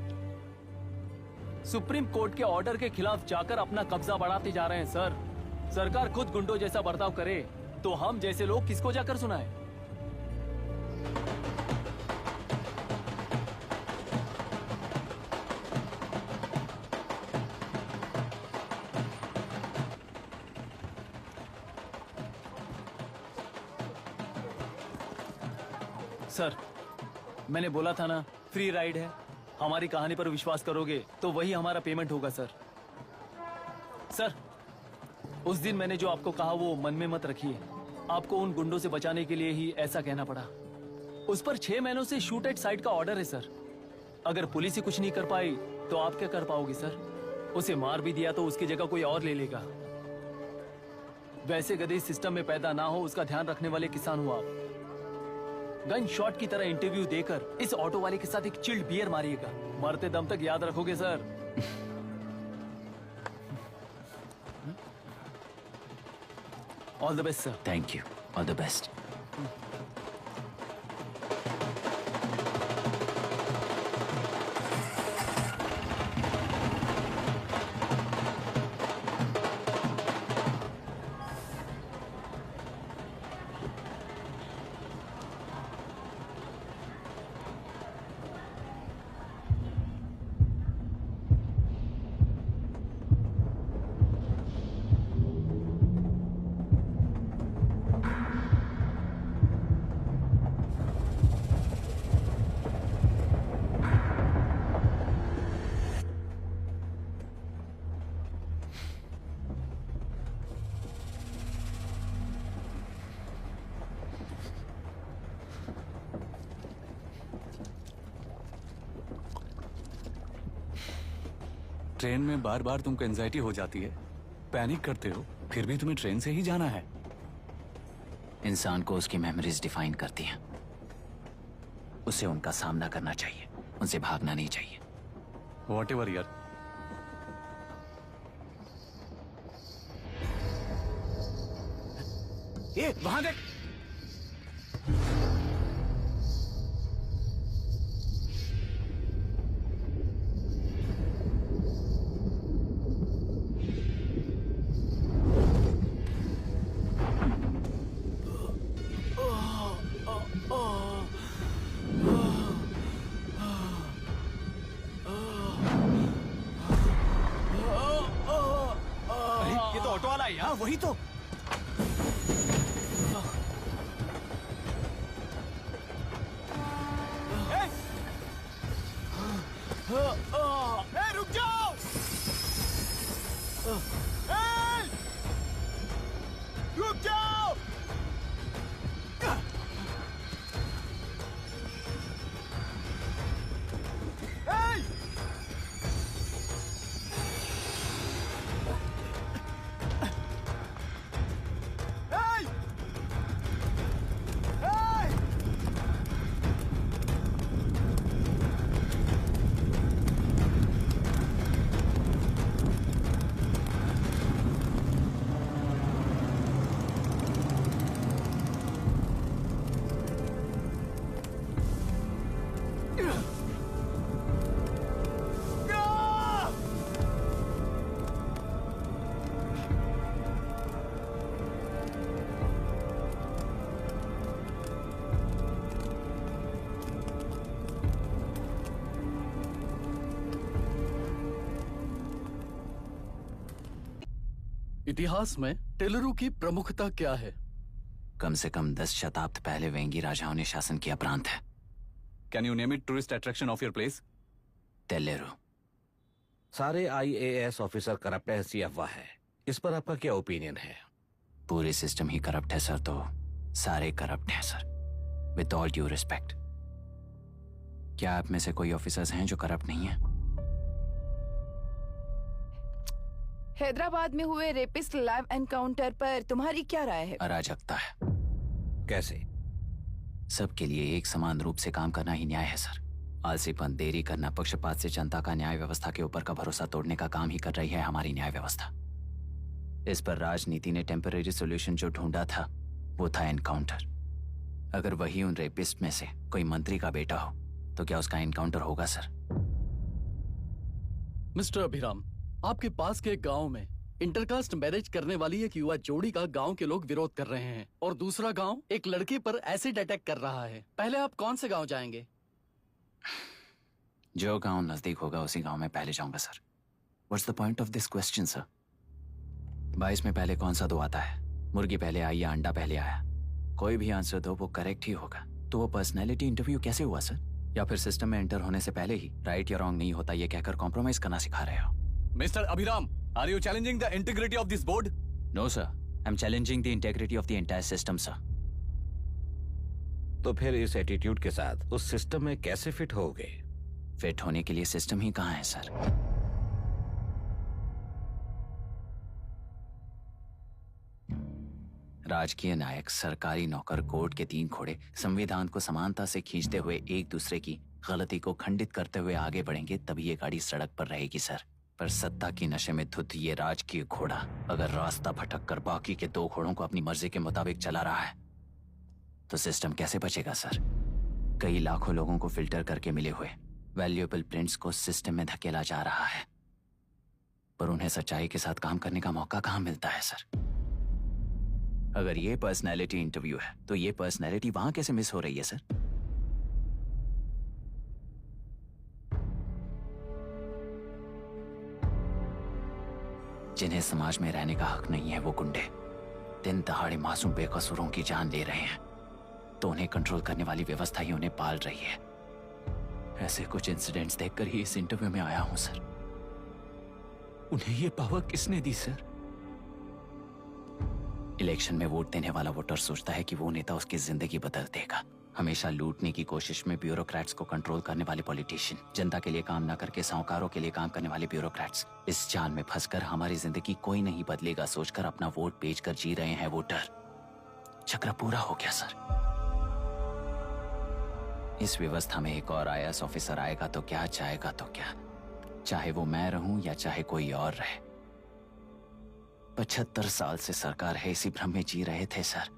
सुप्रीम कोर्ट के ऑर्डर के खिलाफ जाकर अपना कब्जा बढ़ाते जा रहे हैं सर। सरकार खुद गुंडों जैसा बर्ताव करे तो हम जैसे लोग किसको जाकर सुनाए? सर मैंने बोला था ना, फ्री राइड है। हमारी कहानी पर विश्वास करोगे तो वही हमारा पेमेंट होगा सर। सर उस दिन मैंने जो आपको कहा वो मन में मत रखिए। आपको उन गुंडों से बचाने के लिए ही ऐसा कहना पड़ा। उस पर 6 महीनों से शूट एट साइट का ऑर्डर है सर। अगर पुलिस ही कुछ नहीं कर पाई तो आप क्या कर पाओगे सर? उसे मार भी दिया तो उसकी जगह कोई और ले लेगा। वैसे गधे सिस्टम में पैदा ना हो उसका ध्यान रखने वाले किसान हो आप। गन शॉट की तरह इंटरव्यू देकर इस ऑटो वाले के साथ एक चिल्ड बियर मारिएगा। मरते दम तक याद रखोगे sir. All the best sir. Thank you, all the best. Train में बार बार तुमको एंजाइटी हो जाती है, पैनिक करते हो, फिर भी तुम्हें ट्रेन से ही जाना है। इंसान को उसकी मेमोरीज डिफाइन करती हैं। उसे उनका सामना करना चाहिए, उनसे भागना नहीं चाहिए। व्हाटएवर यार। ये वहां देख। ये तो ऑटो वाला है यार। वही तो। रुक जाओ। रुक जाओ। इतिहास में टेलरू की प्रमुखता क्या है? कम से कम 10 शताब्द पहले वेंगी राजाओं ने शासन किया प्रांत है। Can you name it tourist attraction of your place? टेलेरू। सारे IAS ऑफिसर करप्ट है, ऐसी अफवाह है। इस पर आपका क्या ओपिनियन है? पूरे सिस्टम ही करप्ट है सर, तो सारे करप्ट हैं sir. With all due respect, क्या आप में से कोई ऑफिसर्स हैं जो करप्ट नहीं है? हैदराबाद में हुए रेपिस्ट लाइव एनकाउंटर पर तुम्हारी क्या राय है? अराजकता है। कैसे? सबके लिए एक समान रूप से काम करना ही न्याय है सर। आलसीपन, देरी करना, पक्षपात से जनता का न्याय व्यवस्था के ऊपर का भरोसा तोड़ने का काम ही कर रही है हमारी न्याय व्यवस्था। इस पर राजनीति ने टेम्परेरी सोल्यूशन जो ढूंढा था वो था एनकाउंटर। अगर वही उन रेपिस्ट में से कोई मंत्री का बेटा हो तो क्या उसका एनकाउंटर होगा सर? मिस्टर अभिराम, आपके पास के गांव में इंटरकास्ट मैरिज करने वाली एक युवा जोड़ी का गांव के लोग विरोध कर रहे हैं और दूसरा गांव एक लड़के पर एसिड अटैक कर रहा है। पहले आप कौन से गांव जाएंगे? जो गांव नजदीक होगा उसी गांव में पहले जाऊंगा sir. What's the point of this question sir? 22 में पहले कौन सा दो आता है? मुर्गी पहले आई या अंडा पहले आया? कोई भी आंसर दो, वो करेक्ट ही होगा। तो वो पर्सनैलिटी इंटरव्यू कैसे हुआ सर? या फिर सिस्टम में एंटर होने से पहले ही राइट या रॉन्ग नहीं होता ये कहकर कॉम्प्रोमाइज करना सिखा रहे हो? Mister Abhiram, are you challenging the integrity of this board? No sir, I am challenging the integrity of the entire system sir. तो फिर इस एटीट्यूड के साथ उस सिस्टम में कैसे फिट होगे? फिट होने के लिए सिस्टम ही कहाँ है सर? राजकीय नायक, सरकारी नौकर, कोर्ट के 3 घोड़े संविधान को समानता से खींचते हुए एक दूसरे की गलती को खंडित करते हुए आगे बढ़ेंगे, तभी ये गाड़ी सड़क पर रहेगी सर। पर सत्ता की नशे में धुत ये राजकीय घोड़ा अगर रास्ता भटक कर बाकी के 2 घोड़ों को अपनी मर्जी के मुताबिक चला रहा है तो सिस्टम कैसे बचेगा सर? कई लाखों लोगों को फिल्टर करके मिले हुए वैल्यूएबल प्रिंट्स को सिस्टम में धकेला जा रहा है, पर उन्हें सच्चाई के साथ काम करने का मौका कहाँ मिलता है सर? अगर ये पर्सनैलिटी इंटरव्यू है तो ये पर्सनैलिटी वहां कैसे मिस हो रही है सर? जिन्हें समाज में रहने का हक नहीं है वो गुंडे दिन दहाड़े मासूम बेकसूरों की जान ले रहे हैं, तो उन्हें कंट्रोल करने वाली व्यवस्था ही उन्हें पाल रही है। ऐसे कुछ इंसिडेंट्स देखकर ही इस इंटरव्यू में आया हूं सर। उन्हें ये पावर किसने दी सर? इलेक्शन में वोट देने वाला वोटर सोचता है कि वो नेता उसकी जिंदगी बदल देगा, हमेशा लूटने की कोशिश में ब्यूरोक्रेट्स को कंट्रोल करने वाले पॉलिटिशियन, जनता के लिए काम ना करके साहूकारों के लिए काम करने वाले ब्यूरोक्रेट्स, इस जाल में फंसकर हमारी जिंदगी कोई नहीं बदलेगा सोचकर अपना वोट बेचकर जी रहे हैं वोटर। चक्र पूरा हो गया सर। इस व्यवस्था में एक और IAS ऑफिसर आएगा तो क्या, जाएगा तो क्या, चाहे वो मैं रहूं या चाहे कोई और रहे। 75 साल से सरकार है इसी भ्रम में जी रहे थे सर,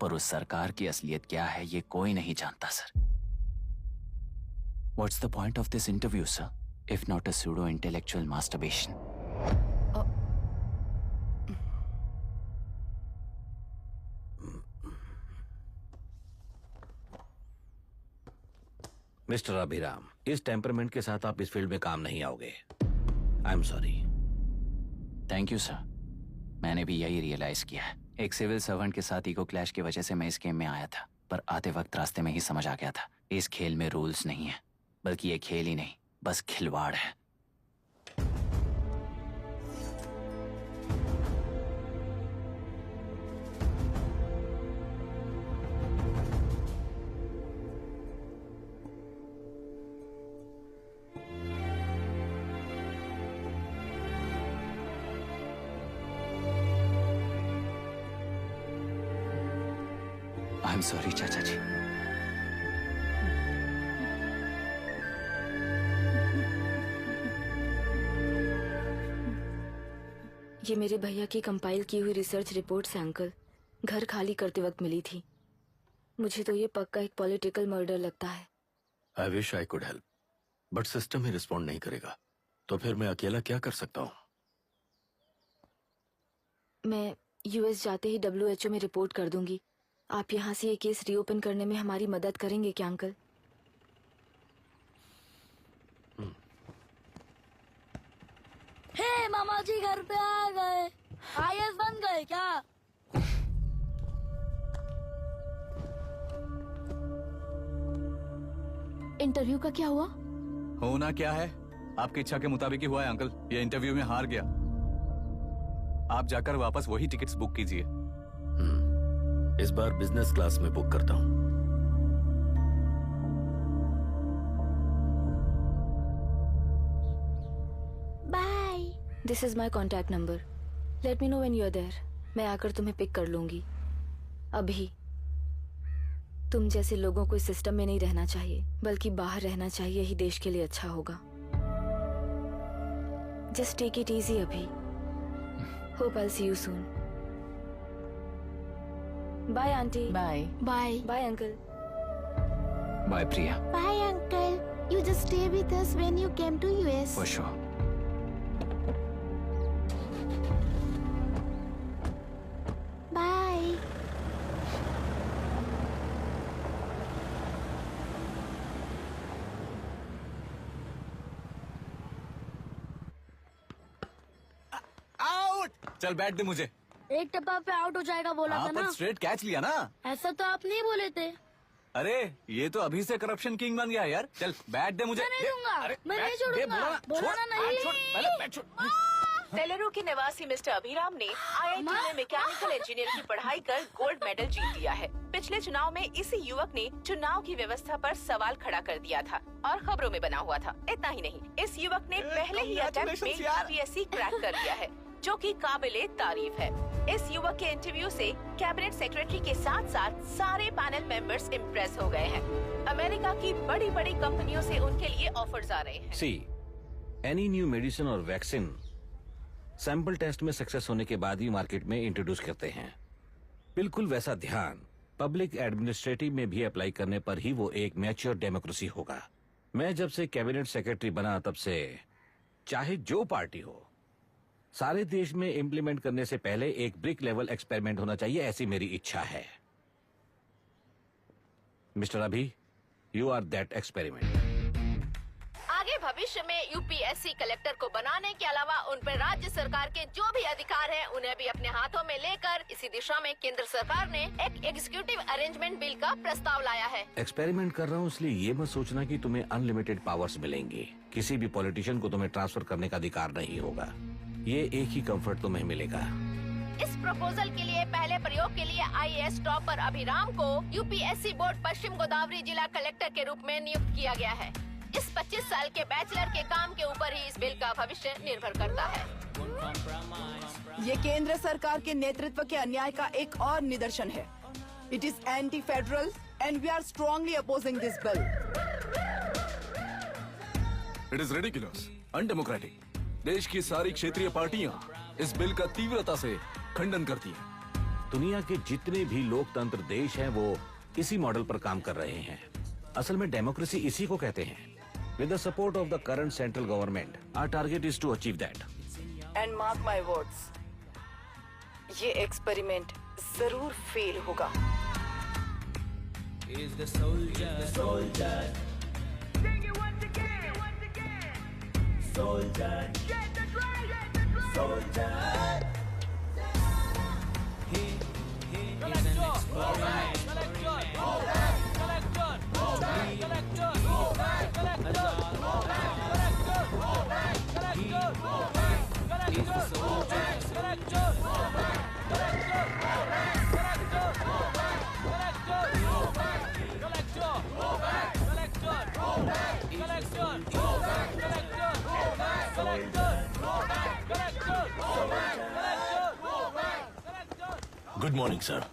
पर उस सरकार की असलियत क्या है ये कोई नहीं जानता sir. What's the point of this interview, sir, if not a pseudo-intellectual masturbation? Mister Abhiram, इस टेम्परमेंट के साथ आप इस फील्ड में काम नहीं आओगे। आई am sorry. Thank you sir. मैंने भी यही रियलाइज किया है। एक सिविल सर्वेंट के साथ ईगो क्लैश की वजह से मैं इस गेम में आया था, पर आते वक्त रास्ते में ही समझ आ गया था इस खेल में रूल्स नहीं है, बल्कि ये खेल ही नहीं बस खिलवाड़ है। आई एम सॉरी चाचा जी। ये मेरे भैया की कंपाइल की हुई रिसर्च रिपोर्ट है अंकल, घर खाली करते वक्त मिली थी। मुझे तो ये पक्का एक पॉलिटिकल मर्डर लगता है। I wish I could help, but system he respond नहीं करेगा, तो फिर मैं अकेला क्या कर सकता हूँ? मैं US जाते ही WHO में रिपोर्ट कर दूंगी। आप यहाँ से ये केस रीओपन करने में हमारी मदद करेंगे क्या अंकल? हे मामा जी घर पे आ गए। IAS बन गए क्या? इंटरव्यू का क्या हुआ? होना क्या है, आपकी इच्छा के मुताबिक ही हुआ है अंकल। ये इंटरव्यू में हार गया। आप जाकर वापस वही टिकट्स बुक कीजिए। इस बार बिजनेस क्लास में बुक करता हूँ। Bye. This is my contact number. Let me know when you are there. मैं आकर तुम्हें पिक कर लूंगी। अभी तुम जैसे लोगों को इस सिस्टम में नहीं रहना चाहिए, बल्कि बाहर रहना चाहिए, ही देश के लिए अच्छा होगा। जस्ट टेक इट इजी अभी। Hope I see you soon. Bye aunty. Bye bye bye uncle. Bye Priya. Bye uncle. You just stay with us when you came to US. For sure. Bye. Out. चल बैठ दे मुझे। एक टप्पा पे out हो जाएगा बोला था हाँ, ना। पर स्ट्रेट कैच लिया ना। ऐसा तो आप नहीं बोले थे। अरे ये तो अभी से करप्शन किंग बन गया है यार। चल बैठ दे मुझे। मैं नहीं दूंगा। मैं नहीं छोड़ूंगा। बोला नहीं। तेलुरु के निवासी मिस्टर अभिराम ने IIT में मैकेनिकल इंजीनियर की पढ़ाई कर गोल्ड मेडल जीत लिया है। पिछले चुनाव में इसी युवक ने चुनाव की व्यवस्था पर सवाल खड़ा कर दिया था और खबरों में बना हुआ था। इतना ही नहीं, इस युवक ने पहले ही अटेम्प्ट में UPSC क्रैक कर लिया है, जो कि काबिले तारीफ है। इस युवक के इंटरव्यू से कैबिनेट सेक्रेटरी के साथ साथ सारे पैनल मेंबर्स इम्प्रेस हो गए हैं। अमेरिका की बड़ी बड़ी कंपनियों से उनके लिए ऑफर्स आ रहे हैं। सी एनी न्यू मेडिसिन और वैक्सीन सैंपल टेस्ट में सक्सेस होने के बाद ही मार्केट में इंट्रोड्यूस करते हैं। बिल्कुल वैसा ध्यान पब्लिक एडमिनिस्ट्रेटिव में भी अप्लाई करने पर ही वो एक मैच्योर डेमोक्रेसी होगा। मैं जब से कैबिनेट सेक्रेटरी बना तब से चाहे जो पार्टी हो, सारे देश में इम्प्लीमेंट करने से पहले एक ब्रिक लेवल एक्सपेरिमेंट होना चाहिए, ऐसी मेरी इच्छा है। मिस्टर अभी, यू आर दैट एक्सपेरिमेंट। आगे भविष्य में UPSC कलेक्टर को बनाने के अलावा उन पर राज्य सरकार के जो भी अधिकार हैं, उन्हें भी अपने हाथों में लेकर इसी दिशा में केंद्र सरकार ने एक एग्जीक्यूटिव अरेंजमेंट बिल का प्रस्ताव लाया है। एक्सपेरिमेंट कर रहा हूँ इसलिए ये मत सोचना कि तुम्हें अनलिमिटेड पावर्स मिलेंगे। किसी भी पॉलिटिशियन को तुम्हें ट्रांसफर करने का अधिकार नहीं होगा। ये एक ही कंफर्ट तुम्हें मिलेगा, इस प्रपोजल के लिए पहले प्रयोग के लिए IAS टॉपर अभिराम को UPSC बोर्ड पश्चिम गोदावरी जिला कलेक्टर के रूप में नियुक्त किया गया है। इस 25 साल के बैचलर के काम के ऊपर ही इस बिल का भविष्य निर्भर करता है। ये केंद्र सरकार के नेतृत्व के अन्याय का एक और निदर्शन है। It is anti federal and we are strongly opposing this bill. It is ridiculous, undemocratic. देश की सारी क्षेत्रीय पार्टियां इस बिल का तीव्रता से खंडन करती हैं। दुनिया के जितने भी लोकतंत्र देश हैं वो इसी मॉडल पर काम कर रहे हैं। असल में डेमोक्रेसी इसी को कहते हैं। With the support of the current central government our target is to achieve that. And mark my words, ये एक्सपेरिमेंट जरूर फेल होगा। Is the soldier, sing it once again, soldier, get the drum, soldier. He is an experiment. Good morning sir.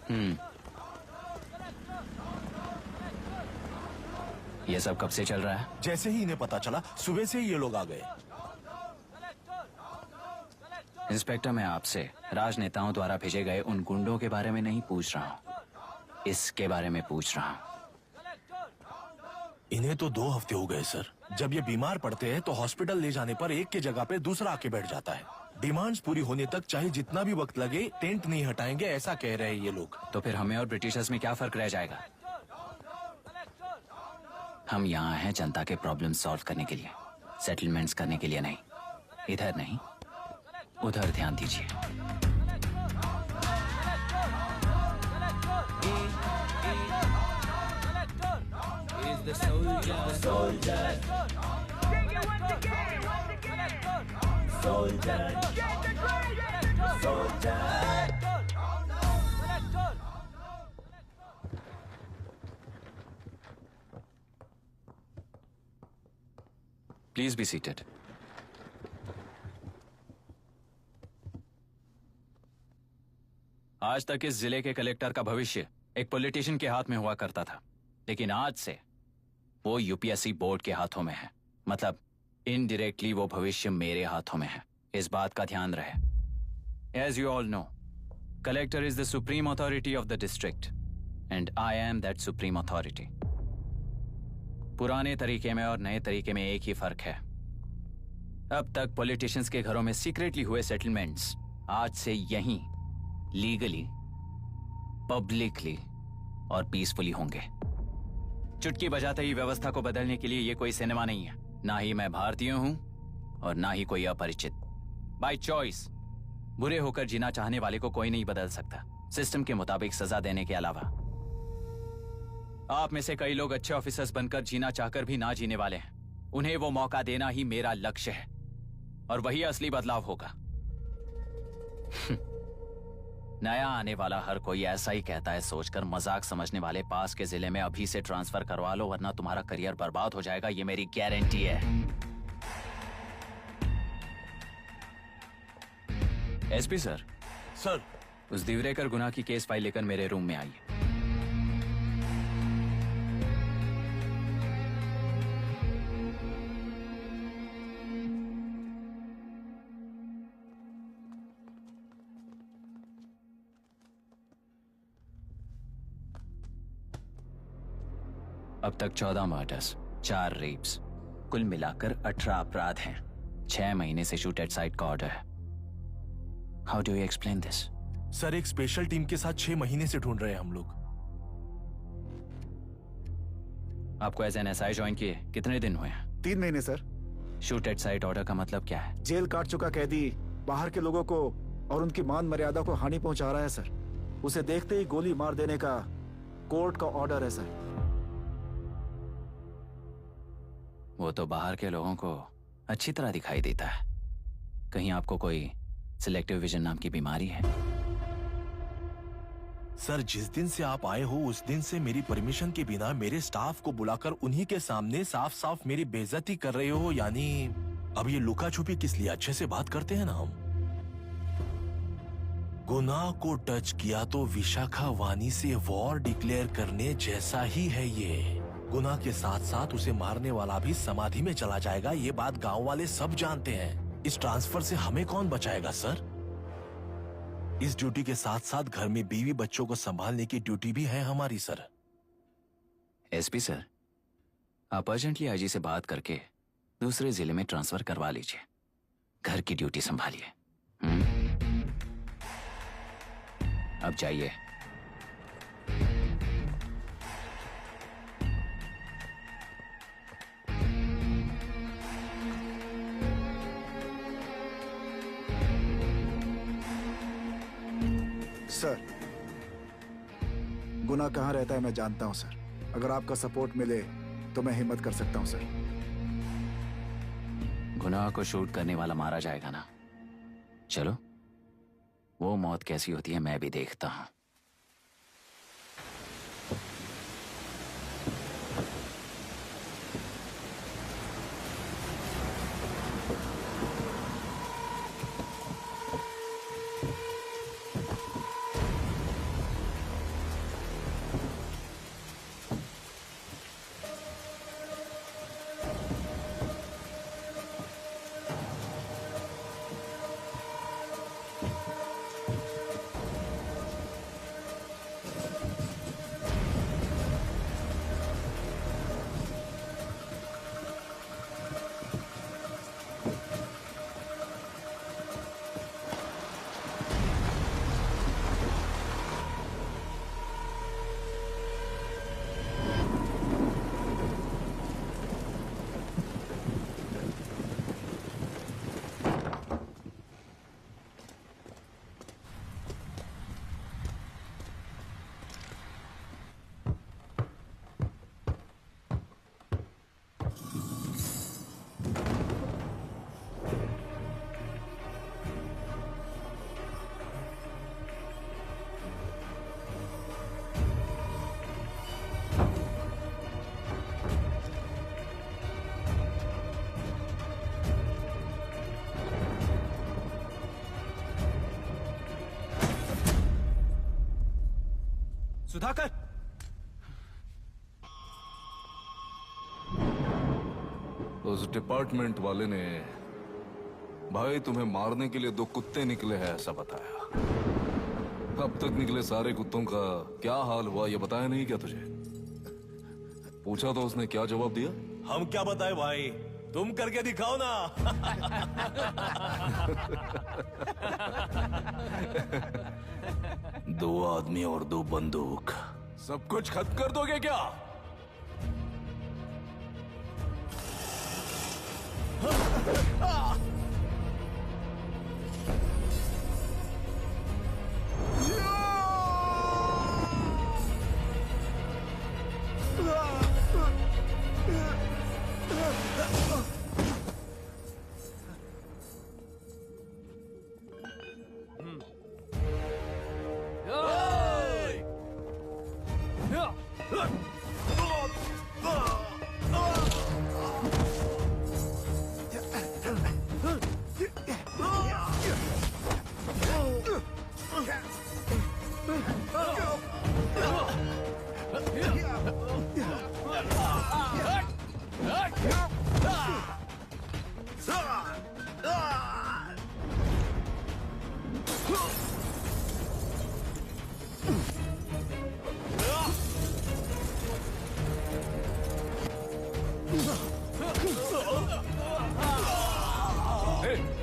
ये सब कब से चल रहा है? जैसे ही इन्हें पता चला सुबह से ही ये लोग आ गए। इंस्पेक्टर, मैं आपसे राजनेताओं द्वारा भेजे गए उन गुंडों के बारे में नहीं पूछ रहा हूँ, इसके बारे में पूछ रहा हूँ। इन्हें तो 2 हफ्ते हो गए सर। जब ये बीमार पड़ते हैं तो हॉस्पिटल ले जाने पर एक के जगह पे दूसरा आके बैठ जाता है। डिमांड्स पूरी होने तक चाहे जितना भी वक्त लगे टेंट नहीं हटाएंगे, ऐसा कह रहे हैं ये लोग। तो फिर हमें और ब्रिटिशर्स में क्या फर्क रह जाएगा? हम यहाँ हैं जनता के प्रॉब्लम सॉल्व करने के लिए, सेटलमेंट्स करने के लिए नहीं। इधर नहीं, उधर ध्यान दीजिए। Is the soldier, soldier, soldier, get the drum, soldier. Please be seated. आज तक इस जिले के कलेक्टर का भविष्य एक पॉलिटिशियन के हाथ में हुआ करता था, लेकिन आज से वो यूपीएससी बोर्ड के हाथों में है। मतलब इनडायरेक्टली वो भविष्य मेरे हाथों में है। इस बात का ध्यान रहे। As you all know, collector is the supreme authority of the district and I am that supreme authority. पुराने तरीके में और नए तरीके में एक ही फर्क है। अब तक पॉलिटिशियंस के घरों में सीक्रेटली हुए सेटलमेंट्स आज से यहीं लीगली, पब्लिकली और पीसफुली होंगे। चुटकी बजाते ही व्यवस्था को बदलने के लिए ये कोई सिनेमा नहीं है। ना ही मैं भारतीय हूं और ना ही कोई अपरिचित। बाय चॉइस बुरे होकर जीना चाहने वाले को कोई नहीं बदल सकता, सिस्टम के मुताबिक सजा देने के अलावा। आप में से कई लोग अच्छे ऑफिसर्स बनकर जीना चाहकर भी ना जीने वाले हैं। उन्हें वो मौका देना ही मेरा लक्ष्य है और वही असली बदलाव होगा। नया आने वाला हर कोई ऐसा ही कहता है सोचकर मजाक समझने वाले पास के जिले में अभी से ट्रांसफर करवा लो, वरना तुम्हारा करियर बर्बाद हो जाएगा। ये मेरी गारंटी है। SP sir. सर। उस दिवरेकर गुनाह की केस फाइल लेकर मेरे रूम में आइए। अब तक 14 मर्डर्स, 4 रेप्स, कुल मिलाकर 18 अपराध हैं। 6 महीने से शूट एट साइट का ऑर्डर है। How do you explain this? Sir, एक स्पेशल टीम के साथ 6 महीने से ढूंढ रहे हैं हम लोग। आपको एज एन एसआई ज्वाइन किए कितने दिन हुए हैं? 3 महीने sir. Shoot at site order का मतलब क्या है? जेल काट चुका कैदी बाहर के लोगों को और उनकी मान मर्यादा को हानि पहुंचा रहा है सर। उसे देखते ही गोली मार देने का कोर्ट का ऑर्डर है सर। वो तो बाहर के लोगों को अच्छी तरह दिखाई देता है। कहीं आपको कोई सिलेक्टिव विजन नाम की बीमारी है? सर, जिस दिन से आप आए हो उस दिन से मेरी परमिशन के बिना मेरे स्टाफ को बुलाकर उन्हीं के सामने साफ साफ मेरी बेइज्जती कर रहे हो। यानी अब ये लुका छुपी किस लिए? अच्छे से बात करते हैं ना हम। गुनाह को टच किया तो विशाखा वानी से वॉर डिक्लेयर करने जैसा ही है ये। गुनाह के साथ साथ उसे मारने वाला भी समाधि में चला जाएगा। ये बात गांव वाले सब जानते हैं। इस ट्रांसफर से हमें कौन बचाएगा सर? इस ड्यूटी के साथ साथ घर में बीवी बच्चों को संभालने की ड्यूटी भी है हमारी सर। एसपी सर, आप अर्जेंटली आईजी से बात करके दूसरे जिले में ट्रांसफर करवा लीजिए। घर की ड्यूटी संभालिए। अब जाइए। सर, गुनाह कहाँ रहता है मैं जानता हूं सर। अगर आपका सपोर्ट मिले तो मैं हिम्मत कर सकता हूं सर। गुनाह को शूट करने वाला मारा जाएगा ना? चलो, वो मौत कैसी होती है मैं भी देखता हूं। सुधाकर, उस डिपार्टमेंट वाले ने भाई तुम्हें मारने के लिए 2 कुत्ते निकले हैं ऐसा बताया। अब तक निकले सारे कुत्तों का क्या हाल हुआ ये बताया नहीं क्या तुझे? पूछा तो उसने क्या जवाब दिया? हम क्या बताए भाई, तुम करके दिखाओ ना। 2 आदमी और 2 बंदूक, सब कुछ खत्म कर दोगे क्या?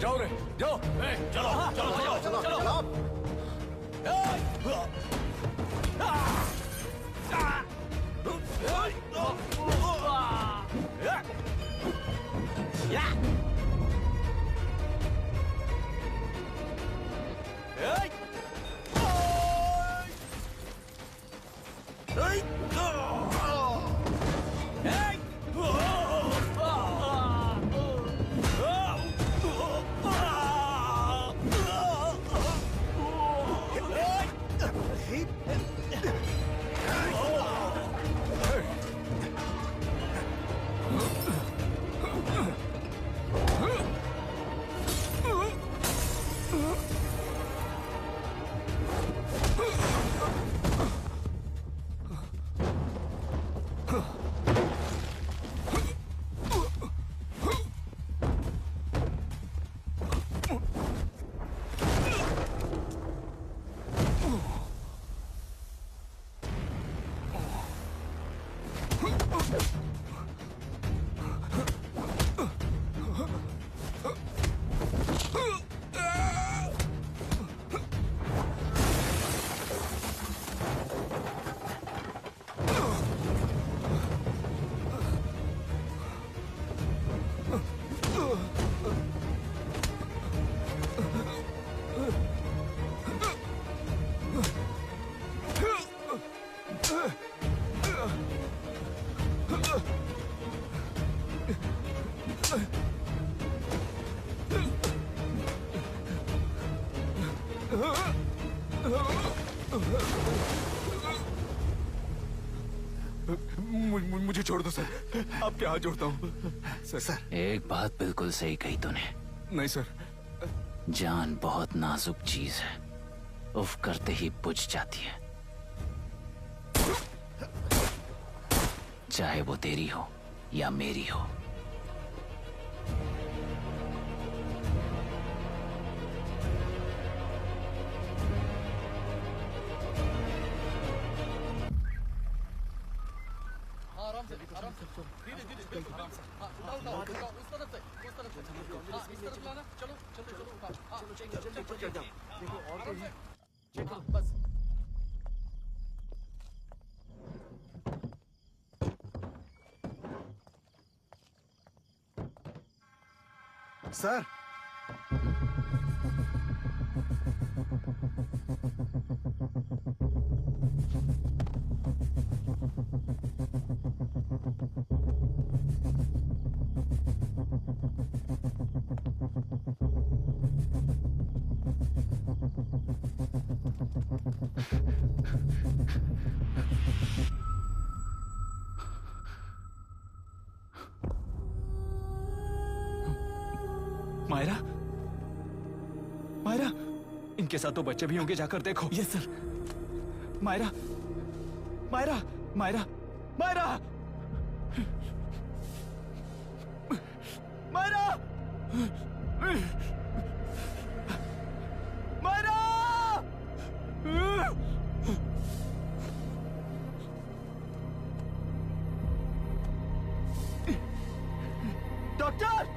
जाओ रे, जाओ। चलो चलो चलो चलो चलो। मुझे छोड़ दो सर, आपके हाथ जोड़ता हूँ सर। एक बात बिल्कुल सही कही तूने। नहीं सर। जान बहुत नाजुक चीज है, उफ करते ही बुझ जाती है, चाहे वो तेरी हो या मेरी हो। धीरे धीरे आराम से। उठाओ उस तरफ से इस तरफ लाना। चलो चलो चलो चलो बस। सर मायरा, मायरा, इनके साथ तो बच्चे भी होंगे, जाकर देखो। Yes sir. Myra, Myra, Myra, Myra, Myra, Myra, doctor,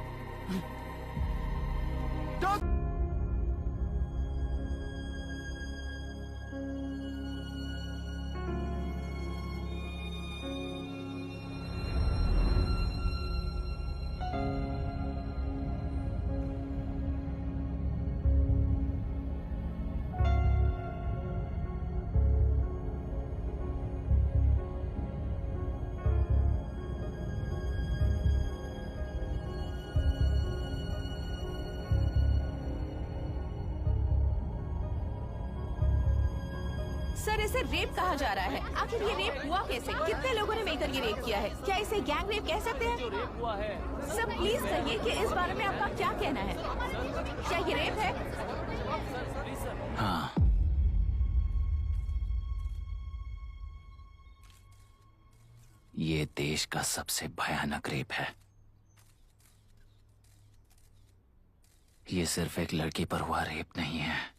sir इसे रेप कहा जा रहा है, आखिर ये रेप हुआ कैसे? कितने लोगों ने मिलकर ये रेप किया है? क्या इसे गैंग रेप कह सकते हैं? रेप हुआ है। सर प्लीज कहिए कि इस बारे में आपका क्या कहना है? क्या ये रेप है? हाँ, ये देश का सबसे भयानक रेप है। ये सिर्फ एक लड़की पर हुआ रेप नहीं है,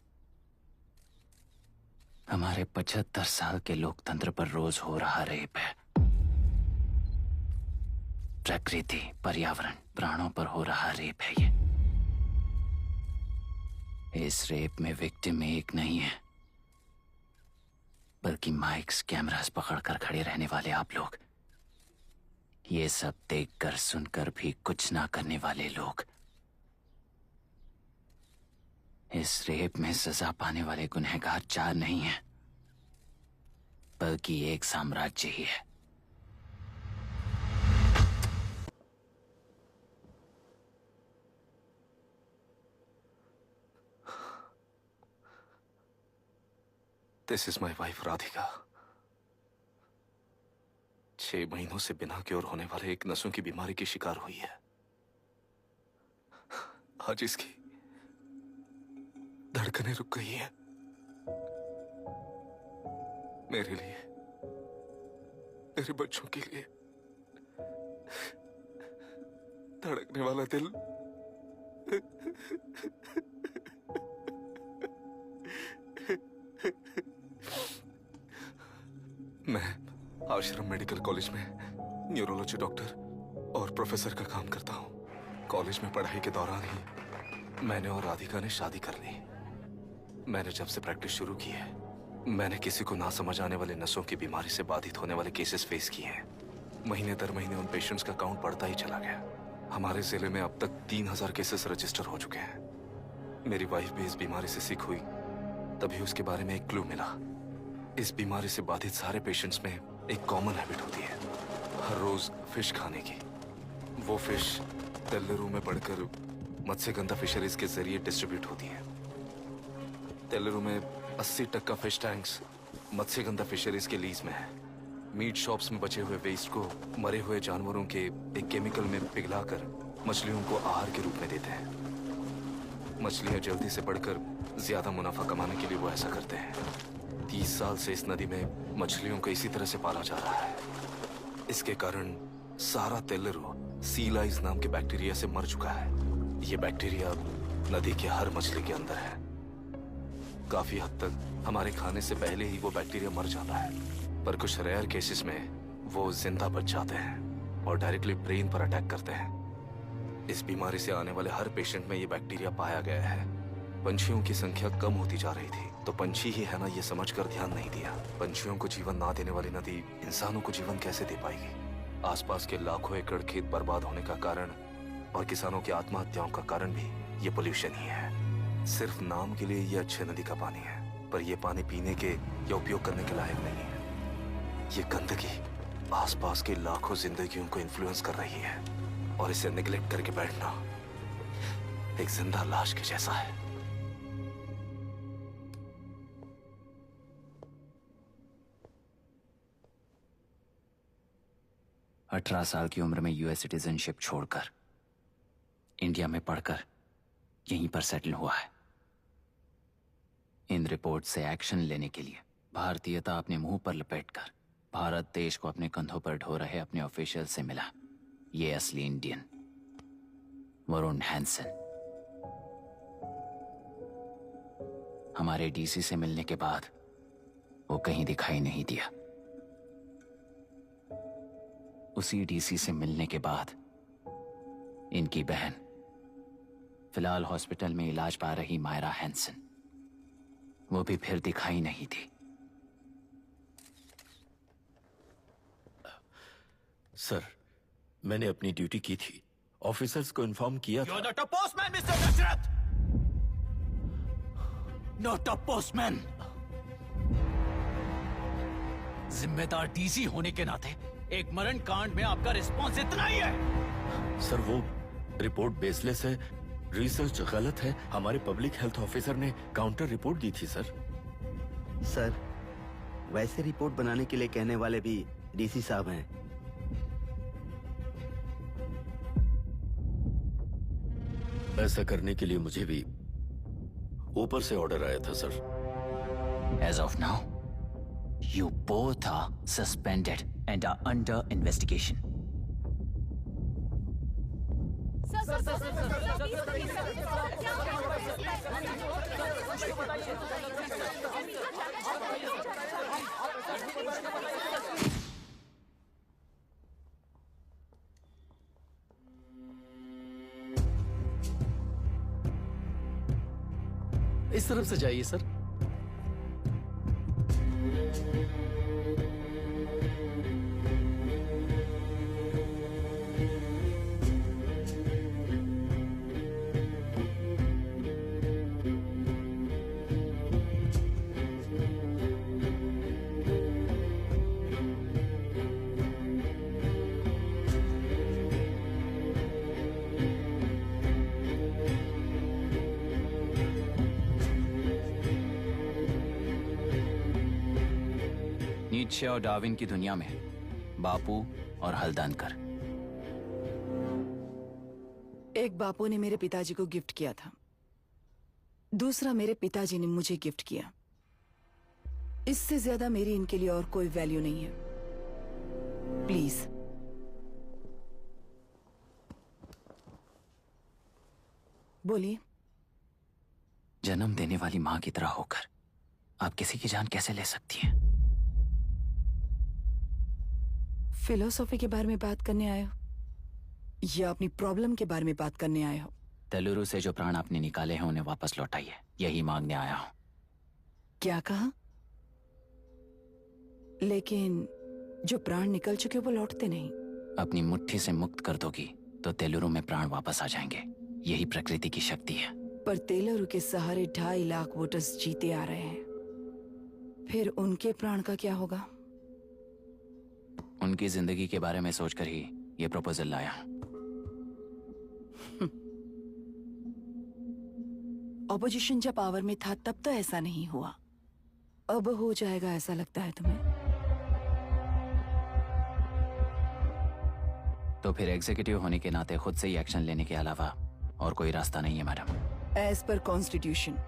हमारे 75 साल के लोकतंत्र पर रोज हो रहा रेप है। प्रकृति, पर्यावरण, प्राणों पर हो रहा रेप है ये। इस रेप में विक्टिम एक नहीं है, बल्कि माइक्स, कैमरास पकड़कर खड़े रहने वाले आप लोग, ये सब देखकर सुनकर भी कुछ ना करने वाले लोग। इस रेप में सजा पाने वाले गुनहगार 4 नहीं हैं, बल्कि एक साम्राज्य ही है। This is my wife Radhika. 6 महीनों से बिना क्योर होने वाले एक नसों की बीमारी की शिकार हुई है। आज इसकी धड़कनें रुक गई हैं। मेरे लिए, मेरे बच्चों के लिए धड़कने वाला दिल मैं आश्रम मेडिकल कॉलेज में न्यूरोलॉजी डॉक्टर और प्रोफेसर का काम करता हूँ। कॉलेज में पढ़ाई के दौरान ही मैंने और राधिका ने शादी कर ली। मैंने जब से प्रैक्टिस शुरू की है, मैंने किसी को ना समझ आने वाले नसों की बीमारी से बाधित होने वाले केसेस फेस किए हैं। महीने दर महीने उन पेशेंट्स का काउंट बढ़ता ही चला गया। हमारे जिले में अब तक 3000 केसेस रजिस्टर हो चुके हैं। मेरी वाइफ भी इस बीमारी से सिक हुई, तभी उसके बारे में एक क्लू मिला। इस बीमारी से बाधित सारे पेशेंट्स में एक कॉमन हैबिट होती है, हर रोज फिश खाने की। वो फिश तेल्लेरू में पड़कर मत्स्यगंधा फिशरीज के जरिए डिस्ट्रीब्यूट होती है। तेलुरु में 80% फिश टैंक्स मत्स्यगंधा फिशरीज के लीज में है। मीट शॉप्स में बचे हुए वेस्ट को मरे हुए जानवरों के एक केमिकल में पिघलाकर मछलियों को आहार के रूप में देते हैं। मछलियां जल्दी से बढ़कर ज्यादा मुनाफा कमाने के लिए वो ऐसा करते हैं। 30 साल से इस नदी में मछलियों को इसी तरह से पाला जा रहा है। इसके कारण सारा तेलुरु सी लाइस नाम के बैक्टीरिया से मर चुका है। ये बैक्टीरिया नदी के हर मछली के अंदर है। काफी हद तक हमारे खाने से पहले ही वो बैक्टीरिया मर जाता है, पर कुछ रेयर केसेस में वो जिंदा बच जाते हैं और डायरेक्टली ब्रेन पर अटैक करते हैं। इस बीमारी से आने वाले हर पेशेंट में ये बैक्टीरिया पाया गया है। पंछियों की संख्या कम होती जा रही थी, तो पंछी ही है ना ये समझकर ध्यान नहीं दिया। पंछियों को जीवन ना देने वाली नदी इंसानों को जीवन कैसे दे पाएगी? आसपास के लाखों एकड़ खेत बर्बाद होने का कारण और किसानों की आत्महत्याओं का कारण भी ये पोल्यूशन ही है। सिर्फ नाम के लिए ये अच्छे नदी का पानी है, पर ये पानी पीने के या उपयोग करने के लायक नहीं है। ये गंदगी आसपास के लाखों जिंदगियों को इन्फ्लुएंस कर रही है और इसे निगलेक्ट करके बैठना एक जिंदा लाश के जैसा है। अठारह साल की उम्र में यूएस सिटीजनशिप छोड़कर इंडिया में पढ़कर यहीं पर सेटल हुआ है। इन रिपोर्ट से एक्शन लेने के लिए भारतीयता अपने मुंह पर लपेटकर भारत देश को अपने कंधों पर ढो रहे अपने ऑफिशियल से मिला ये असली इंडियन वरुण हैंसन। हमारे डीसी से मिलने के बाद वो कहीं दिखाई नहीं दिया। उसी डीसी से मिलने के बाद इनकी बहन फिलहाल हॉस्पिटल में इलाज पा रही मायरा हैंसन, वो भी फिर दिखाई नहीं दी। सर, मैंने अपनी ड्यूटी की थी। ऑफिसर्स को इन्फॉर्म किया था। You're not a postman, Mr. Dashrath! Not a postman! जिम्मेदार डीसी होने के नाते एक मरण कांड में आपका रिस्पॉन्स इतना ही है। सर, वो रिपोर्ट बेसलेस है, रिसर्च गलत है। हमारे पब्लिक हेल्थ ऑफिसर ने काउंटर रिपोर्ट दी थी सर। सर, वैसे रिपोर्ट बनाने के लिए कहने वाले भी डीसी साहब हैं। ऐसा करने के लिए मुझे भी ऊपर से ऑर्डर आया था sir. As of now, you both are suspended and are under investigation. इस तरफ से जाइए सर। नीत्शे और डार्विन की दुनिया में बापू और हल्दानकर। एक बापू ने मेरे पिताजी को गिफ्ट किया था, दूसरा मेरे पिताजी ने मुझे गिफ्ट किया। इससे ज्यादा मेरी इनके लिए और कोई वैल्यू नहीं है। प्लीज। बोलिए। जन्म देने वाली मां की तरह होकर आप किसी की जान कैसे ले सकती हैं? फिलोसॉफी के बारे में बात करने आए हो या अपनी प्रॉब्लम के बारे में बात करने आए हो? तेलुरु से जो प्राण आपने निकाले हैं उन्हें वापस लौटाइए, यही मांगने आया हूं। क्या कहा? लेकिन जो प्राण निकल चुके वो लौटते नहीं। अपनी मुट्ठी से मुक्त कर दोगी तो तेलुरु में प्राण वापस आ जाएंगे। यही प्रकृति की शक्ति है। पर तेलुरु के सहारे 2.5 लाख वोटर्स जीते आ रहे हैं, फिर उनके प्राण का क्या होगा? उनकी जिंदगी के बारे में सोचकर ही ये प्रपोजल लाया। ऑपोजिशन जब पावर में था तब तो ऐसा नहीं हुआ, अब हो जाएगा ऐसा लगता है तुम्हें? तो फिर एग्जीक्यूटिव होने के नाते खुद से ही एक्शन लेने के अलावा और कोई रास्ता नहीं है मैडम। एज पर कॉन्स्टिट्यूशन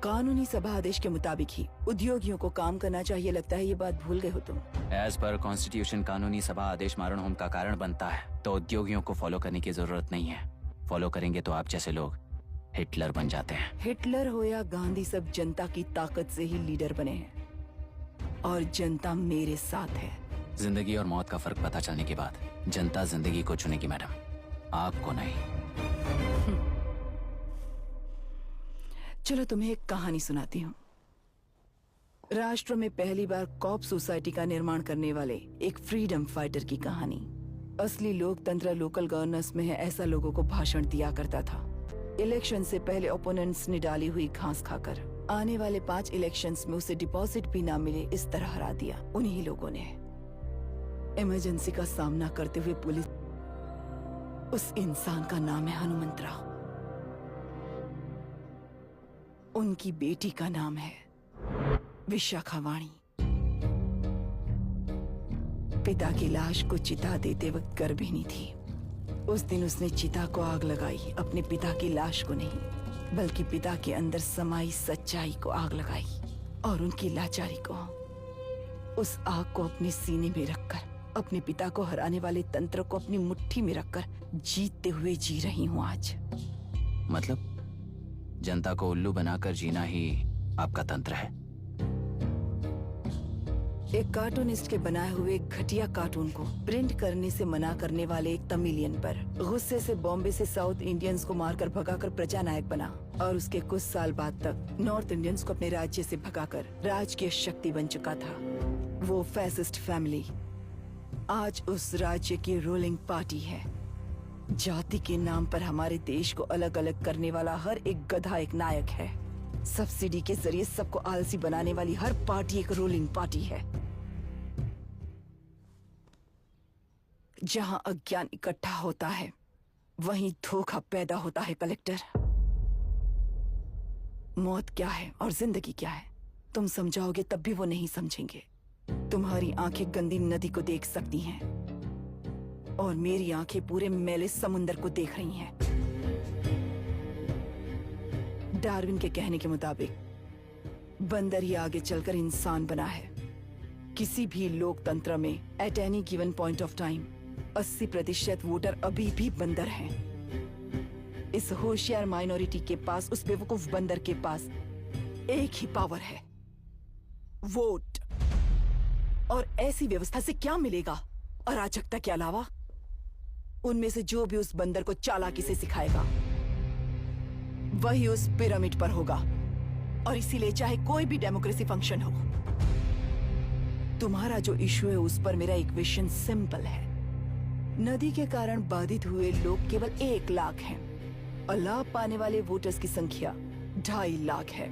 कानूनी सभा आदेश के मुताबिक ही उद्योगियों को काम करना चाहिए। लगता है ये बात भूल गए हो तुम। एज पर कॉन्स्टिट्यूशन कानूनी सभा आदेश मारण होम का कारण बनता है, तो उद्योगियों को फॉलो करने की जरूरत नहीं है। फॉलो करेंगे तो आप जैसे लोग हिटलर बन जाते हैं। हिटलर हो या गांधी, सब जनता की ताकत से ही लीडर बने हैं और जनता मेरे साथ है। जिंदगी और मौत का फर्क पता चलने के बाद जनता जिंदगी को चुनेगी मैडम, आपको नहीं। चलो तुम्हें एक कहानी सुनाती हूँ। राष्ट्र में पहली बार कॉप सोसाइटी का निर्माण करने वाले एक फ्रीडम फाइटर की कहानी। असली लोकतंत्र लोकल गवर्नेंस में है, ऐसा लोगों को भाषण दिया करता था। इलेक्शन से पहले ओपोनेंट्स ने डाली हुई घास खाकर आने वाले 5 इलेक्शंस में उसे डिपॉजिट भी ना मिले, इस तरह हरा दिया। उन्हीं लोगों ने इमरजेंसी का सामना करते हुए पुलिस, उस इंसान का नाम है हनुमंतरा। उनकी बेटी का नाम है विशाखावाणी। पिता की लाश को चिता देते वक्त गर्भिणी थी। उस दिन उसने चिता को आग लगाई, अपने पिता की लाश को नहीं, बल्कि पिता के अंदर समाई सच्चाई को आग लगाई और उनकी लाचारी को। उस आग को अपने सीने में रखकर अपने पिता को हराने वाले तंत्र को अपनी मुट्ठी में रखकर जीतते हुए जी रही हूँ आज। मतलब जनता को उल्लू बनाकर जीना ही आपका तंत्र है? एक कार्टूनिस्ट के बनाए हुए एक घटिया कार्टून को प्रिंट करने से मना करने वाले एक तमिलियन पर गुस्से से बॉम्बे से साउथ इंडियंस को मारकर भगाकर प्रजानायक बना और उसके कुछ साल बाद तक नॉर्थ इंडियंस को अपने राज्य से भगाकर राजकीय शक्ति बन चुका था। वो फैसिस्ट फैमिली आज उस राज्य की रूलिंग पार्टी है। जाति के नाम पर हमारे देश को अलग अलग करने वाला हर एक गधा एक नायक है। सब्सिडी के जरिए सबको आलसी बनाने वाली हर पार्टी एक रूलिंग पार्टी है। जहां अज्ञान इकट्ठा होता है वहीं धोखा पैदा होता है। कलेक्टर, मौत क्या है और जिंदगी क्या है तुम समझाओगे तब भी वो नहीं समझेंगे। तुम्हारी आंखें गंदी नदी को देख सकती हैं और मेरी आंखें पूरे मैले समुंदर को देख रही हैं। डार्विन के कहने के मुताबिक बंदर ही आगे चलकर इंसान बना है। किसी भी लोकतंत्र में at any given point of time 80% voter अभी भी बंदर हैं। इस होशियार माइनॉरिटी के पास, उस बेवकूफ बंदर के पास एक ही पावर है, वोट। और ऐसी व्यवस्था से क्या मिलेगा अराजकता के अलावा? उनमें से जो भी उस बंदर को चालाकी से सिखाएगा वही उस पिरामिड पर होगा। और इसीलिए चाहे कोई भी डेमोक्रेसी फंक्शन हो, तुम्हारा जो इशू है उस पर मेरा इक्वेशन सिंपल है। नदी के कारण बाधित हुए लोग केवल 1 लाख हैं और लाभ पाने वाले वोटर्स की संख्या 2.5 लाख है।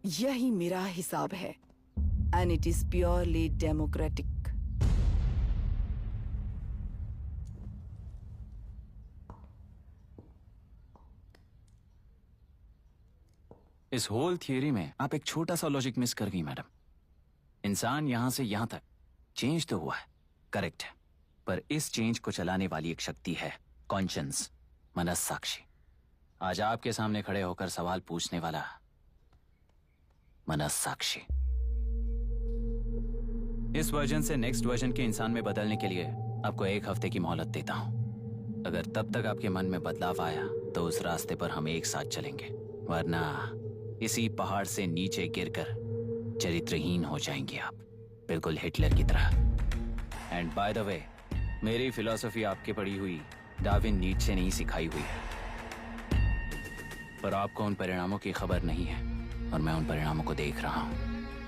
यही मेरा हिसाब है and it is purely democratic. इस होल थियरी में आप एक छोटा सा लॉजिक मिस कर गई मैडम। इंसान यहां से यहां तक चेंज तो हुआ है, करेक्ट है, पर इस चेंज को चलाने वाली एक शक्ति है, कॉन्शियंस, मनस्साक्षी। आज आपके सामने खड़े होकर सवाल पूछने वाला मनस्साक्षी। इस वर्जन से नेक्स्ट वर्जन के इंसान में बदलने के लिए आपको 1 हफ्ते की मोहलत देता हूं। अगर तब तक आपके मन में बदलाव आया तो उस रास्ते पर हम एक साथ चलेंगे, वरना इसी पहाड़ से नीचे गिरकर चरित्रहीन हो जाएंगे आप, बिल्कुल हिटलर की तरह। एंड बाय द वे, मेरी फिलॉसफी आपके पढ़ी हुई डार्विन नीचे नहीं सिखाई हुई है, पर आपको उन परिणामों की खबर नहीं है और मैं उन परिणामों को देख रहा हूं।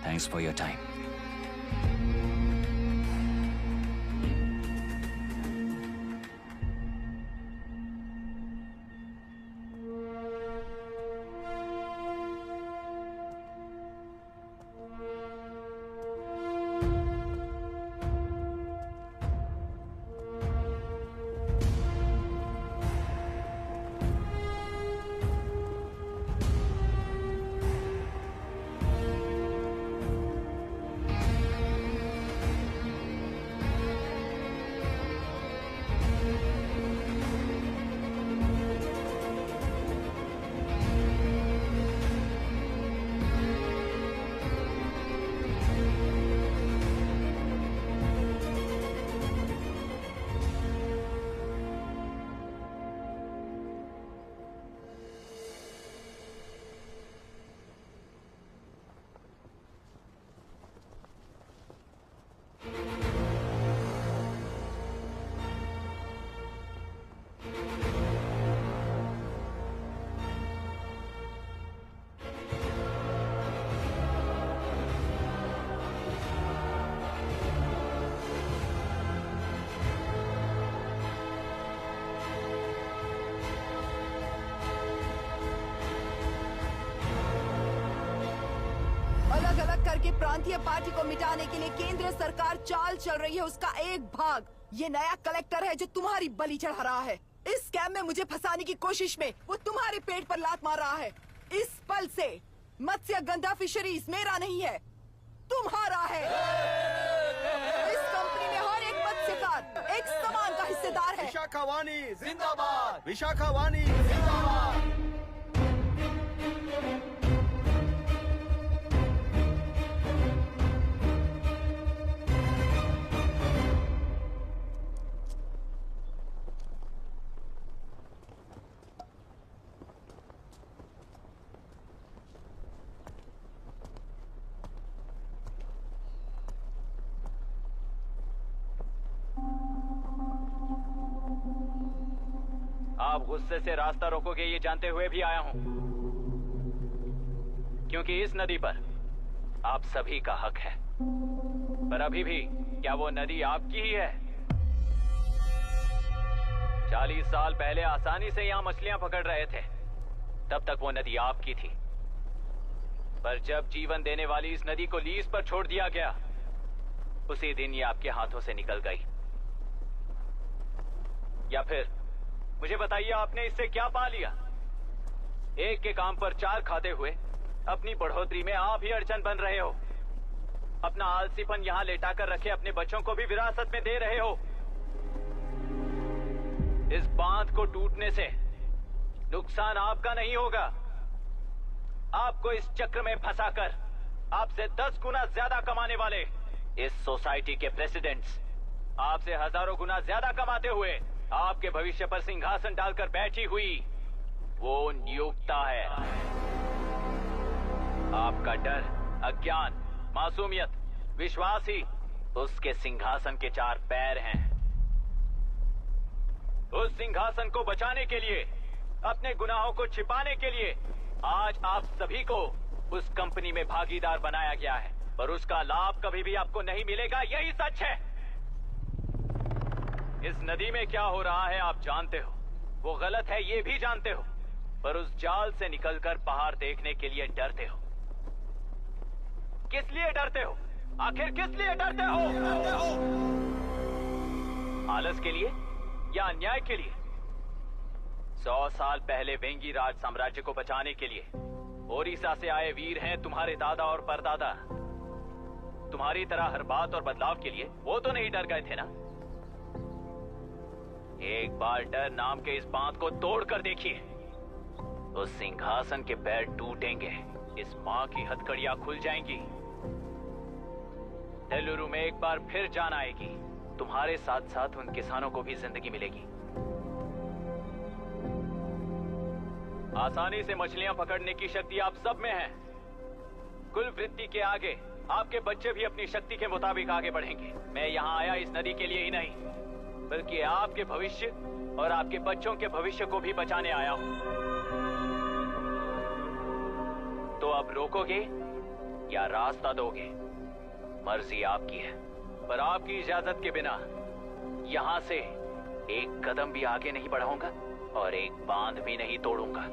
Thanks for your time. के प्रांतीय पार्टी को मिटाने के लिए केंद्र सरकार चाल चल रही है, उसका एक भाग ये नया कलेक्टर है जो तुम्हारी बलि चढ़ा रहा है। इस स्कैम में मुझे फंसाने की कोशिश में वो तुम्हारे पेट पर लात मार रहा है। इस पल से मत्स्य गंधा फिशरीज मेरा नहीं है, तुम्हारा है। इस कंपनी में हर एक मत्स्यकार एक समान का हिस्सेदार है। विशाखावाणी जिंदाबाद, विशाखावाणी जिंदाबाद। आप गुस्से से रास्ता रोकोगे ये जानते हुए भी आया हूं, क्योंकि इस नदी पर आप सभी का हक है। पर अभी भी क्या वो नदी आपकी ही है? 40 साल पहले आसानी से यहां मछलियां पकड़ रहे थे, तब तक वो नदी आपकी थी। पर जब जीवन देने वाली इस नदी को लीज पर छोड़ दिया गया, उसी दिन ये आपके हाथों से निकल गई। या फिर मुझे बताइए, आपने इससे क्या पा लिया? एक के काम पर 4 खाते हुए अपनी बढ़ोतरी में आप ही अड़चन बन रहे हो। अपना आलसीपन यहाँ लेटा कर रखे अपने बच्चों को भी विरासत में दे रहे हो। इस बांध को टूटने से नुकसान आपका नहीं होगा, आपको इस चक्र में फंसाकर आपसे 10 गुना ज्यादा कमाने वाले इस सोसाइटी के प्रेसिडेंट्स आपसे हजारों गुना ज्यादा कमाते हुए आपके भविष्य पर सिंहासन डालकर बैठी हुई वो नियोक्ता है। आपका डर, अज्ञान, मासूमियत, विश्वास ही उसके सिंहासन के 4 पैर हैं। उस सिंहासन को बचाने के लिए, अपने गुनाहों को छिपाने के लिए आज आप सभी को उस कंपनी में भागीदार बनाया गया है, पर उसका लाभ कभी भी आपको नहीं मिलेगा, यही सच है। इस नदी में क्या हो रहा है आप जानते हो, वो गलत है ये भी जानते हो, पर उस जाल से निकलकर पहाड़ देखने के लिए डरते हो। किस लिए डरते हो? आखिर किस लिए डरते हो? आलस के लिए या अन्याय के लिए? 100 साल पहले वेंगी राज साम्राज्य को बचाने के लिए ओडिशा से आए वीर हैं तुम्हारे दादा और परदादा। तुम्हारी तरह हर बात और बदलाव के लिए वो तो नहीं डर गए थे ना। एक बार डर नाम के इस बांध को तोड़ कर देखिए, उस सिंहासन के पैर टूटेंगे, इस मां की हथकड़ियां खुल जाएंगी। तेलुरु में एक बार फिर जान आएगी, तुम्हारे साथ साथ उन किसानों को भी जिंदगी मिलेगी। आसानी से मछलियां पकड़ने की शक्ति आप सब में है। कुल वृत्ति के आगे आपके बच्चे भी अपनी शक्ति के मुताबिक आगे बढ़ेंगे। मैं यहाँ आया इस नदी के लिए ही नहीं, बल्कि आपके भविष्य और आपके बच्चों के भविष्य को भी बचाने आया हूं। तो अब रोकोगे या रास्ता दोगे, मर्जी आपकी है, पर आपकी इजाजत के बिना यहां से एक कदम भी आगे नहीं बढ़ाऊंगा और एक बांध भी नहीं तोड़ूंगा।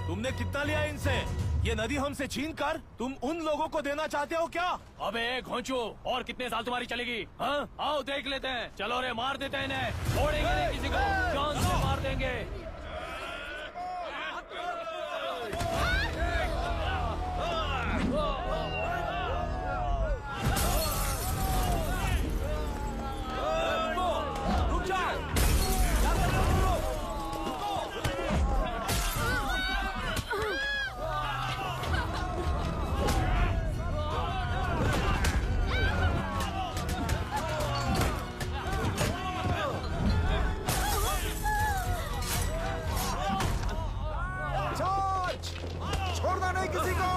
तुमने कितना लिया इनसे? ये नदी हमसे छीन कर तुम उन लोगों को देना चाहते हो क्या? अबे घोंचू, और कितने साल तुम्हारी चलेगी? हाँ, आओ देख लेते हैं। चलो रे, मार देते हैं इन्हें। छोड़ेंगे नहीं किसी को, जान से मार देंगे। छोड़ना नहीं किसी को।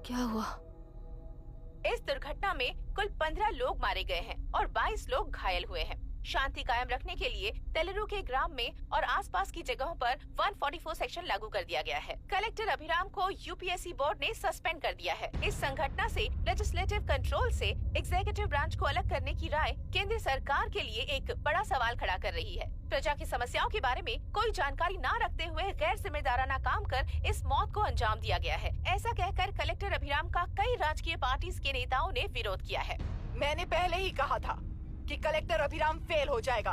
क्या हुआ? इस दुर्घटना में कुल 15 लोग मारे गए हैं और 22 लोग घायल हुए हैं। शांति कायम रखने के लिए तेलुरु के ग्राम में और आसपास की जगहों पर 144 सेक्शन लागू कर दिया गया है। कलेक्टर अभिराम को यूपीएससी बोर्ड ने सस्पेंड कर दिया है। इस संघटना से लेजिस्लेटिव कंट्रोल से एग्जीक्यूटिव ब्रांच को अलग करने की राय केंद्र सरकार के लिए एक बड़ा सवाल खड़ा कर रही है। प्रजा की समस्याओं के बारे में कोई जानकारी न रखते हुए गैर जिम्मेदाराना काम कर इस मौत को अंजाम दिया गया है। ऐसा कहकर कलेक्टर अभिराम का कई राजकीय पार्टी के नेताओं ने विरोध किया है। मैंने पहले ही कहा था कि कलेक्टर अभिराम फेल हो जाएगा।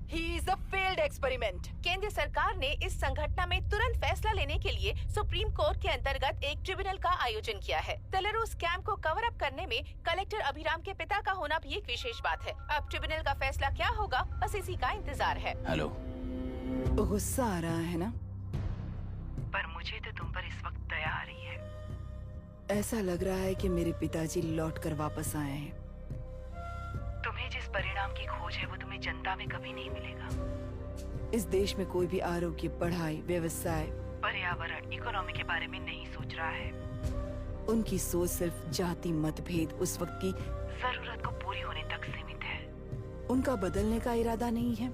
He is a failed experiment. केंद्र सरकार ने इस संघटना में तुरंत फैसला लेने के लिए सुप्रीम कोर्ट के अंतर्गत एक ट्रिब्यूनल का आयोजन किया है। तेलुरु स्कैम को कवर अप करने में कलेक्टर अभिराम के पिता का होना भी एक विशेष बात है। अब ट्रिब्यूनल का फैसला क्या होगा, बस इसी का इंतजार है। हेलो। गुस्सा आ रहा है ना? पर मुझे तो तुम पर इस वक्त दया आ रही है। ऐसा लग रहा है कि मेरे पिताजी लौट कर वापस आए हैं। तुम्हें जिस परिणाम की खोज है वो तुम्हें जनता में कभी नहीं मिलेगा। इस देश में कोई भी आरोग्य, पढ़ाई, व्यवसाय, पर्यावरण, इकोनॉमी के बारे में नहीं सोच रहा है। उनकी सोच सिर्फ जाति मतभेद उस वक्त की जरूरत को पूरी होने तक सीमित है। उनका बदलने का इरादा नहीं है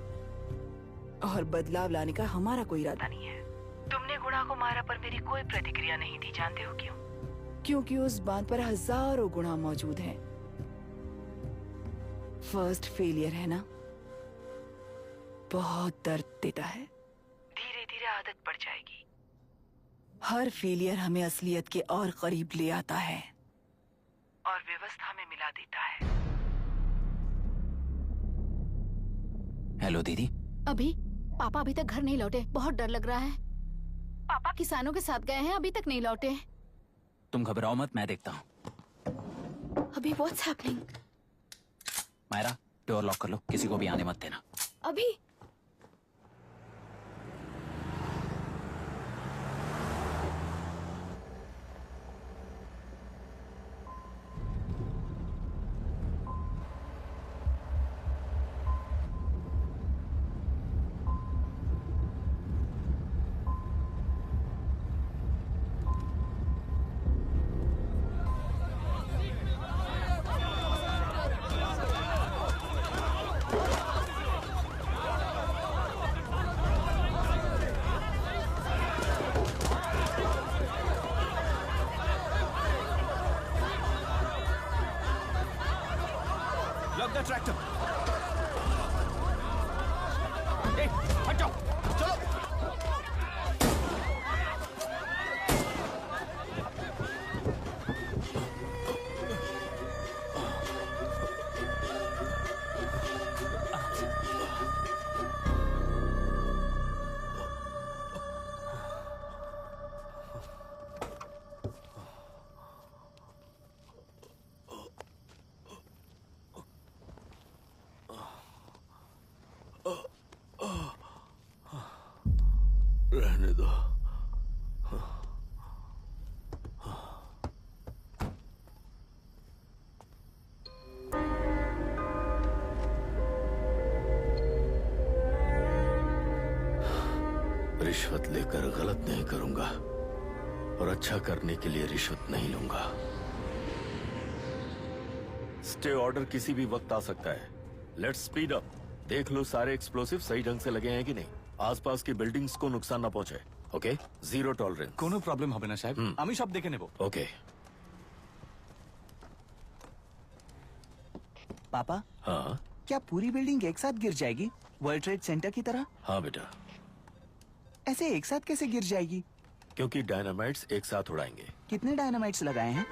और बदलाव लाने का हमारा कोई इरादा नहीं है। तुमने गुणा को मारा पर मेरी कोई प्रतिक्रिया नहीं दी, जानते हो क्यों? क्योंकि उस बात पर हजारों गुणा मौजूद हैं। फर्स्ट फेलियर है ना, बहुत दर्द देता है। धीरे धीरे आदत पड़ जाएगी। हर फेलियर हमें असलियत के और करीब ले आता है और व्यवस्था में मिला देता है। हेलो दीदी। अभी पापा अभी तक घर नहीं लौटे, बहुत डर लग रहा है। पापा किसानों के साथ गए हैं, अभी तक नहीं लौटे। तुम घबराओ मत, मैं देखता हूँ। अभी what's happening? Myra, door lock कर लो, किसी को भी आने मत देना। अभी ट्रैक्टर। हट जाओ, चलो। रहने दो। रिश्वत लेकर गलत नहीं करूंगा और अच्छा करने के लिए रिश्वत नहीं लूंगा। स्टे ऑर्डर किसी भी वक्त आ सकता है। Let's speed up. देख लो सारे एक्सप्लोसिव सही ढंग से लगे हैं कि नहीं। आसपास की बिल्डिंग्स को नुकसान ना पहुंचे। Okay, zero tolerance. कोनो प्रॉब्लम হবে না সাহেব, আমি সব দেখে নেব। ओके। पापा, हाँ क्या पूरी बिल्डिंग एक साथ गिर जाएगी, वर्ल्ड ट्रेड सेंटर की तरह? हाँ बेटा। ऐसे एक साथ कैसे गिर जाएगी? क्योंकि डायनामाइट्स एक साथ उड़ाएंगे। कितने डायनामाइट्स लगाए हैं?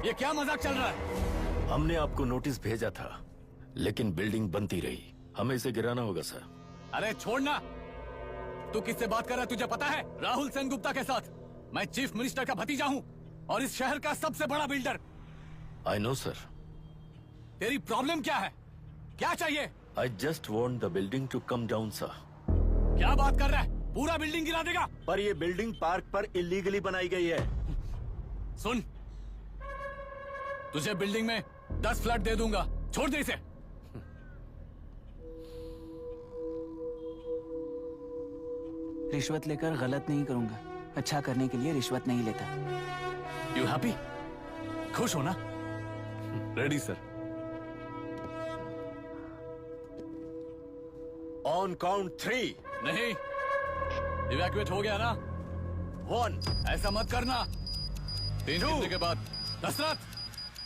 ये क्या मजाक चल रहा है? हमने आपको नोटिस भेजा था, लेकिन बिल्डिंग बनती रही। हमें इसे गिराना होगा सर। अरे छोड़ना। तू किससे बात कर रहा है तुझे पता है? राहुल सेनगुप्ता के साथ। मैं चीफ मिनिस्टर का भतीजा हूँ और इस शहर का सबसे बड़ा बिल्डर। I know sir. तेरी प्रॉब्लम क्या है? क्या चाहिए? I just want the building to come down sir. क्या बात कर रहा है? पूरा बिल्डिंग गिरा देगा? पर ये बिल्डिंग पार्क पर इलीगली बनाई गई है। सुन, तुझे बिल्डिंग में 10 फ्लैट दे दूंगा, छोड़ दे इसे। रिश्वत लेकर गलत नहीं करूंगा, अच्छा करने के लिए रिश्वत नहीं लेता। You happy? खुश हो ना? Ready sir. On count 3। नहीं, इवैक्यूएट हो गया ना? 1 ऐसा मत करना। 3 गिनने के बाद दशरथ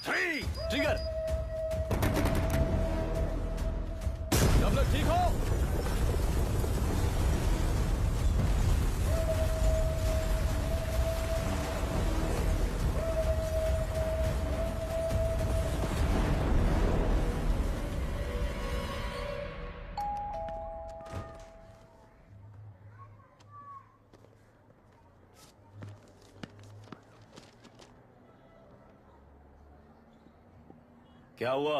3 ट्रिगर। सब लोग ठीक हो? क्या हुआ?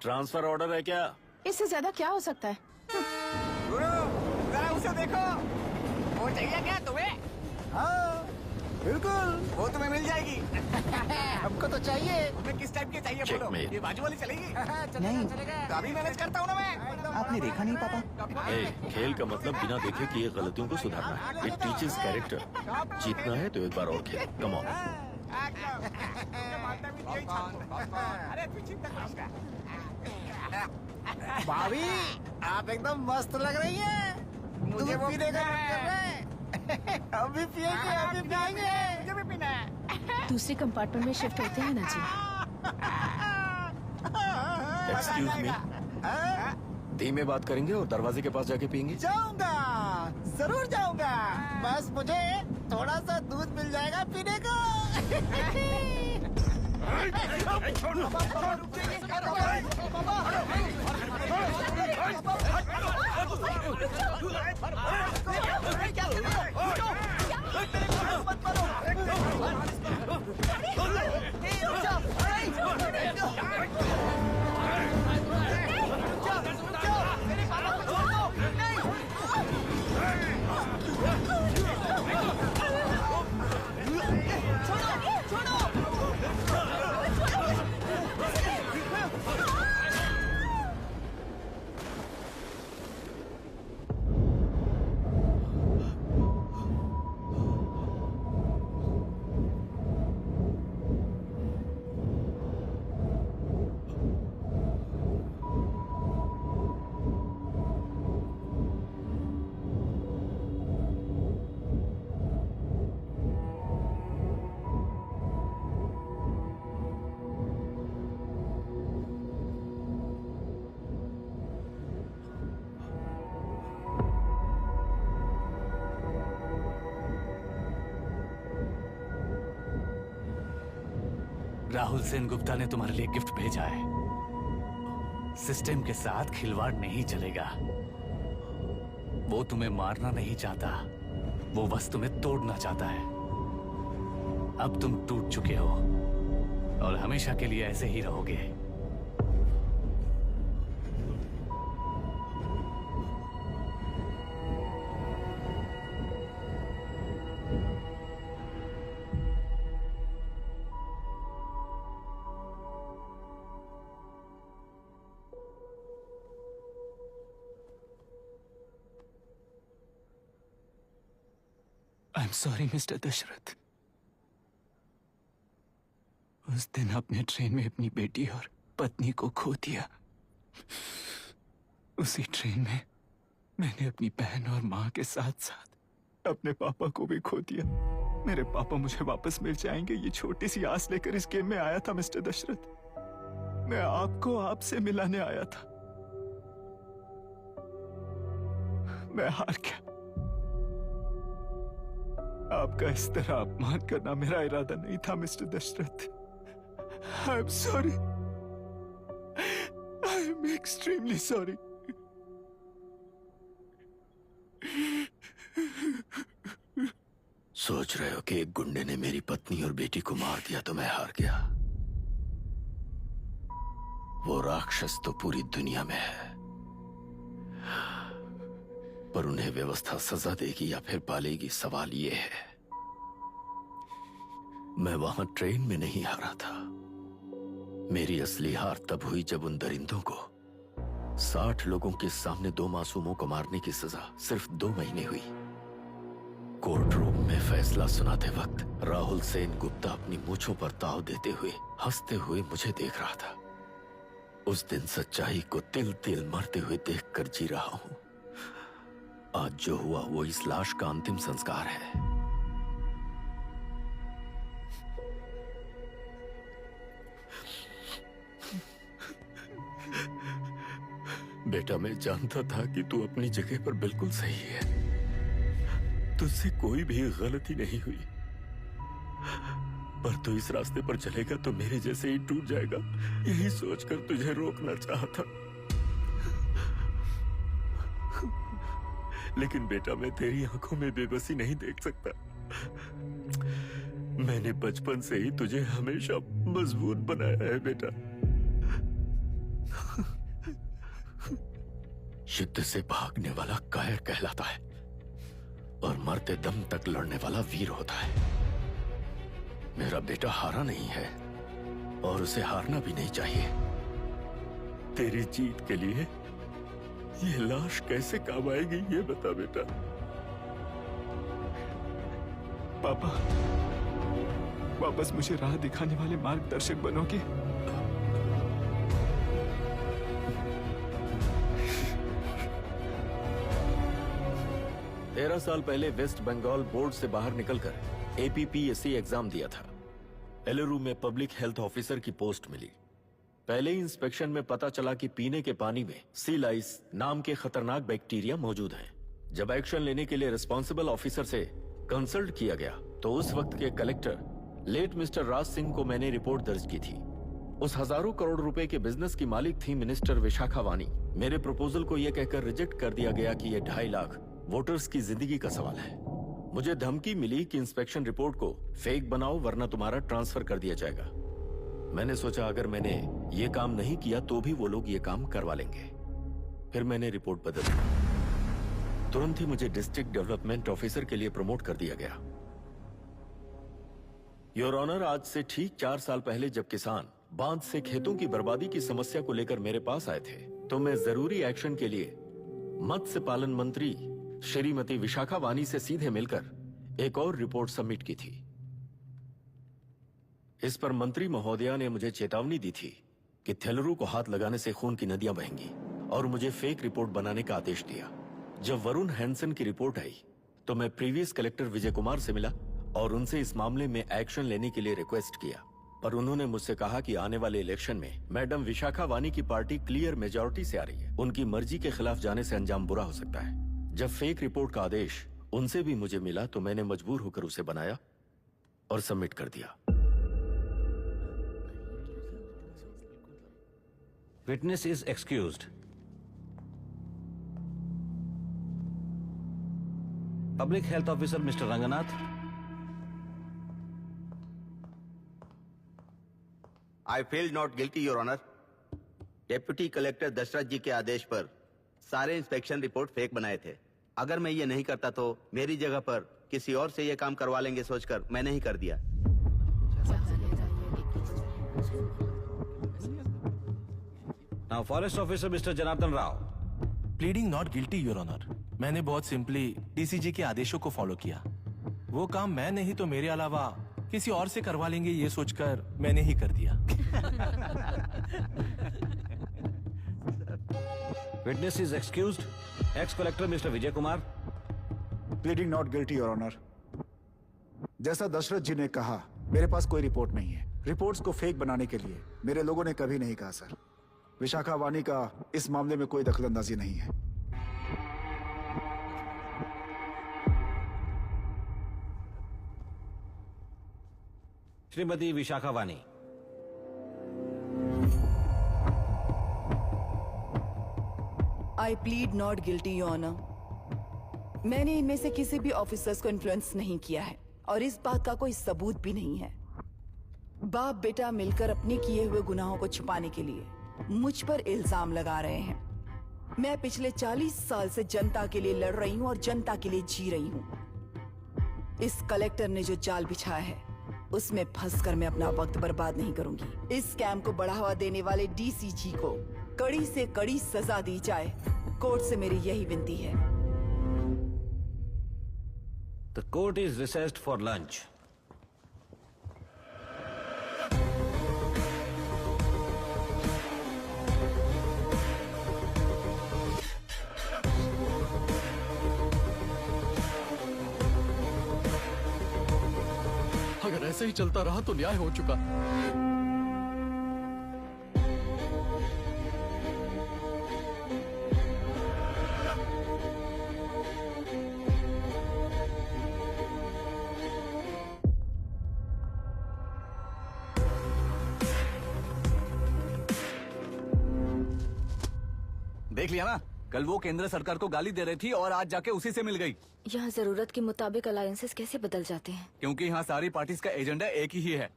ट्रांसफर ऑर्डर है क्या? इससे ज्यादा क्या हो सकता है? जरा उसे देखो, वो चाहिए क्या तुम्हें? हाँ बिल्कुल, वो तुम्हें मिल जाएगी। हमको तो चाहिए। तुम्हें किस टाइप की चाहिए बोलो? Checkmate. ये बाजू वाली चलेगी? नहीं तो अभी मैनेज करता हूँ ना मैं। आपने देखा नहीं पापा? खेल का मतलब बिना देखे किए गलतियों को सुधारना है। It teaches character. जीतना है तो एक बार और खेल। Come on. अरे तू चिंता मत कर। भाभी आप एकदम मस्त लग रही हैं। मुझे वो पीने का मन कर रहा है। अभी पिएंगे, अभी पिएंगे। मुझे भी पीना है। दूसरे कंपार्टमेंट में शिफ्ट होते हैं ना जी। Excuse me. धीमे बात करेंगे और दरवाजे के पास जाके पियेंगे। जाऊंगा, जरूर जाऊंगा। बस मुझे थोड़ा सा दूध मिल जाएगा पीने को। राहुल सेन गुप्ता ने तुम्हारे लिए गिफ्ट भेजा है। सिस्टम के साथ खिलवाड़ नहीं चलेगा। वो तुम्हें मारना नहीं चाहता, वो बस तुम्हें तोड़ना चाहता है। अब तुम टूट चुके हो और हमेशा के लिए ऐसे ही रहोगे। I'm sorry, mister Dasharath. उस दिन आपने ट्रेन में अपनी बेटी और पत्नी को खो दिया। उसी ट्रेन में मैंने अपनी बहन और माँ के साथ साथ अपने पापा को भी खो दिया। मेरे पापा मुझे वापस मिल जाएंगे, ये छोटी सी आस लेकर इस गेम में आया था मिस्टर दशरथ। मैं आपको आपसे मिलाने आया था। मैं हार गया। आपका इस तरह अपमान करना मेरा इरादा नहीं था mister Dasharath. I am sorry. I am extremely sorry. सोच रहे हो कि एक गुंडे ने मेरी पत्नी और बेटी को मार दिया तो मैं हार गया? वो राक्षस तो पूरी दुनिया में है, पर उन्हें व्यवस्था सजा देगी या फिर पालेगी, सवाल ये है। मैं वहां ट्रेन में नहीं हारा था। मेरी असली हार तब हुई जब उन दरिंदों को 60 लोगों के सामने 2 मासूमों को मारने की सजा सिर्फ 2 महीने हुई। कोर्ट रूम में फैसला सुनाते वक्त राहुल सेन गुप्ता अपनी मूंछों पर ताव देते हुए हंसते हुए मुझे देख रहा था। उस दिन सच्चाई को तिल तिल मरते हुए देखकर जी रहा हूं। आज जो हुआ वो इस लाश का अंतिम संस्कार है। बेटा, मैं जानता था कि तू अपनी जगह पर बिल्कुल सही है। तुझसे कोई भी गलती नहीं हुई, पर तू इस रास्ते पर चलेगा तो मेरे जैसे ही टूट जाएगा, यही सोचकर तुझे रोकना चाहता। लेकिन बेटा, मैं तेरी आंखों में बेबसी नहीं देख सकता। मैंने बचपन से ही तुझे हमेशा मजबूत बनाया है बेटा। युद्ध से भागने वाला कायर कहलाता है और मरते दम तक लड़ने वाला वीर होता है। मेरा बेटा हारा नहीं है और उसे हारना भी नहीं चाहिए। तेरी जीत के लिए ये लाश कैसे काम आएगी, ये बता बेटा। पापा, वापस मुझे राह दिखाने वाले मार्गदर्शक बनोगे? 13 साल पहले वेस्ट बंगाल बोर्ड से बाहर निकलकर APPSC एग्जाम दिया था। एलरू में पब्लिक हेल्थ ऑफिसर की पोस्ट मिली। पहले ही इंस्पेक्शन में पता चला कि पीने के पानी में सी लाइस नाम के खतरनाक बैक्टीरिया मौजूद हैं। जब एक्शन लेने के लिए रिस्पॉन्सिबल ऑफिसर से कंसल्ट किया गया तो उस वक्त के collector late mister Raj Singh को मैंने रिपोर्ट दर्ज की थी। उस हजारों करोड़ रुपए के बिजनेस की मालिक थी मिनिस्टर विशाखा वानी। मेरे प्रपोजल को यह कहकर रिजेक्ट कर दिया गया कि यह 2.5 लाख वोटर्स की जिंदगी का सवाल है। मुझे धमकी मिली कि इंस्पेक्शन रिपोर्ट को फेक बनाओ वरना तुम्हारा ट्रांसफर कर दिया जाएगा। मैंने सोचा अगर मैंने ये काम नहीं किया तो भी वो लोग ये काम करवा लेंगे। फिर मैंने रिपोर्ट बदल दी। तुरंत ही मुझे डिस्ट्रिक्ट डेवलपमेंट ऑफिसर के लिए प्रमोट कर दिया गया। योर ऑनर, आज से ठीक 4 साल पहले जब किसान बांध से खेतों की बर्बादी की समस्या को लेकर मेरे पास आए थे तो मैं जरूरी एक्शन के लिए मत्स्य पालन मंत्री श्रीमती विशाखा वानी से सीधे मिलकर एक और रिपोर्ट सबमिट की थी। इस पर मंत्री महोदया ने मुझे चेतावनी दी थी कि थेलरू को हाथ लगाने से खून की नदियां बहेंगी और मुझे फेक रिपोर्ट बनाने का आदेश दिया। जब वरुण हैंसन की रिपोर्ट आई तो मैं प्रीवियस कलेक्टर विजय कुमार से मिला और उनसे इस मामले में एक्शन लेने के लिए रिक्वेस्ट किया, पर उन्होंने मुझसे कहा कि आने वाले इलेक्शन में मैडम विशाखा वानी की पार्टी क्लियर मेजॉरिटी से आ रही है, उनकी मर्जी के खिलाफ जाने से अंजाम बुरा हो सकता है। जब फेक रिपोर्ट का आदेश उनसे भी मुझे मिला तो मैंने मजबूर होकर उसे बनाया और सबमिट कर दिया। Witness is excused. Public health officer mister Ranganath. I feel not guilty your honour. Deputy collector Dasharath ji के आदेश पर सारे इंस्पेक्शन रिपोर्ट फेक बनाए थे। अगर मैं ये नहीं करता तो मेरी जगह पर किसी और से ये काम करवा लेंगे सोचकर मैंने ही कर दिया। Now forest officer mister Janardhan Rao. Pleading not guilty your honour. मैंने बहुत सिंपली डीसीजी के आदेशों को फॉलो किया। वो काम मैं नहीं तो मेरे अलावा किसी और से करवा लेंगे ये सोचकर मैंने ही कर दिया। Witness is excused. Ex collector mister Vijay Kumar. Pleading not guilty your honour. जैसा दशरथ जी ने कहा, मेरे पास कोई रिपोर्ट नहीं है। रिपोर्ट्स को फेक बनाने के लिए मेरे लोगों ने कभी नहीं कहा सर। विशाखा वानी का इस मामले में कोई दखलंदाजी नहीं है। Shrimati Vishakha Vani. I plead not guilty your honour. मैंने इनमें से किसी भी ऑफिसर्स को इन्फ्लुएंस नहीं किया है और इस बात का कोई सबूत भी नहीं है। बाप बेटा मिलकर अपने किए हुए गुनाहों को छुपाने के लिए मुझ पर इल्जाम लगा रहे हैं। मैं पिछले 40 साल से जनता के लिए लड़ रही हूँ और जनता के लिए जी रही हूँ। इस कलेक्टर ने जो जाल बिछाया है उसमें फंसकर मैं अपना वक्त बर्बाद नहीं करूंगी। इस स्कैम को बढ़ावा देने वाले डीसीजी को कड़ी से कड़ी सजा दी जाए, कोर्ट से मेरी यही विनती है। The court is recessed for lunch. अगर ऐसे ही चलता रहा तो न्याय हो चुका। देख लिया ना, कल वो केंद्र सरकार को गाली दे रही थी और आज जाके उसी से मिल गई। यहाँ जरूरत के मुताबिक अलायंसेस कैसे बदल जाते हैं? क्योंकि यहाँ सारी पार्टीज का एजेंडा एक ही है।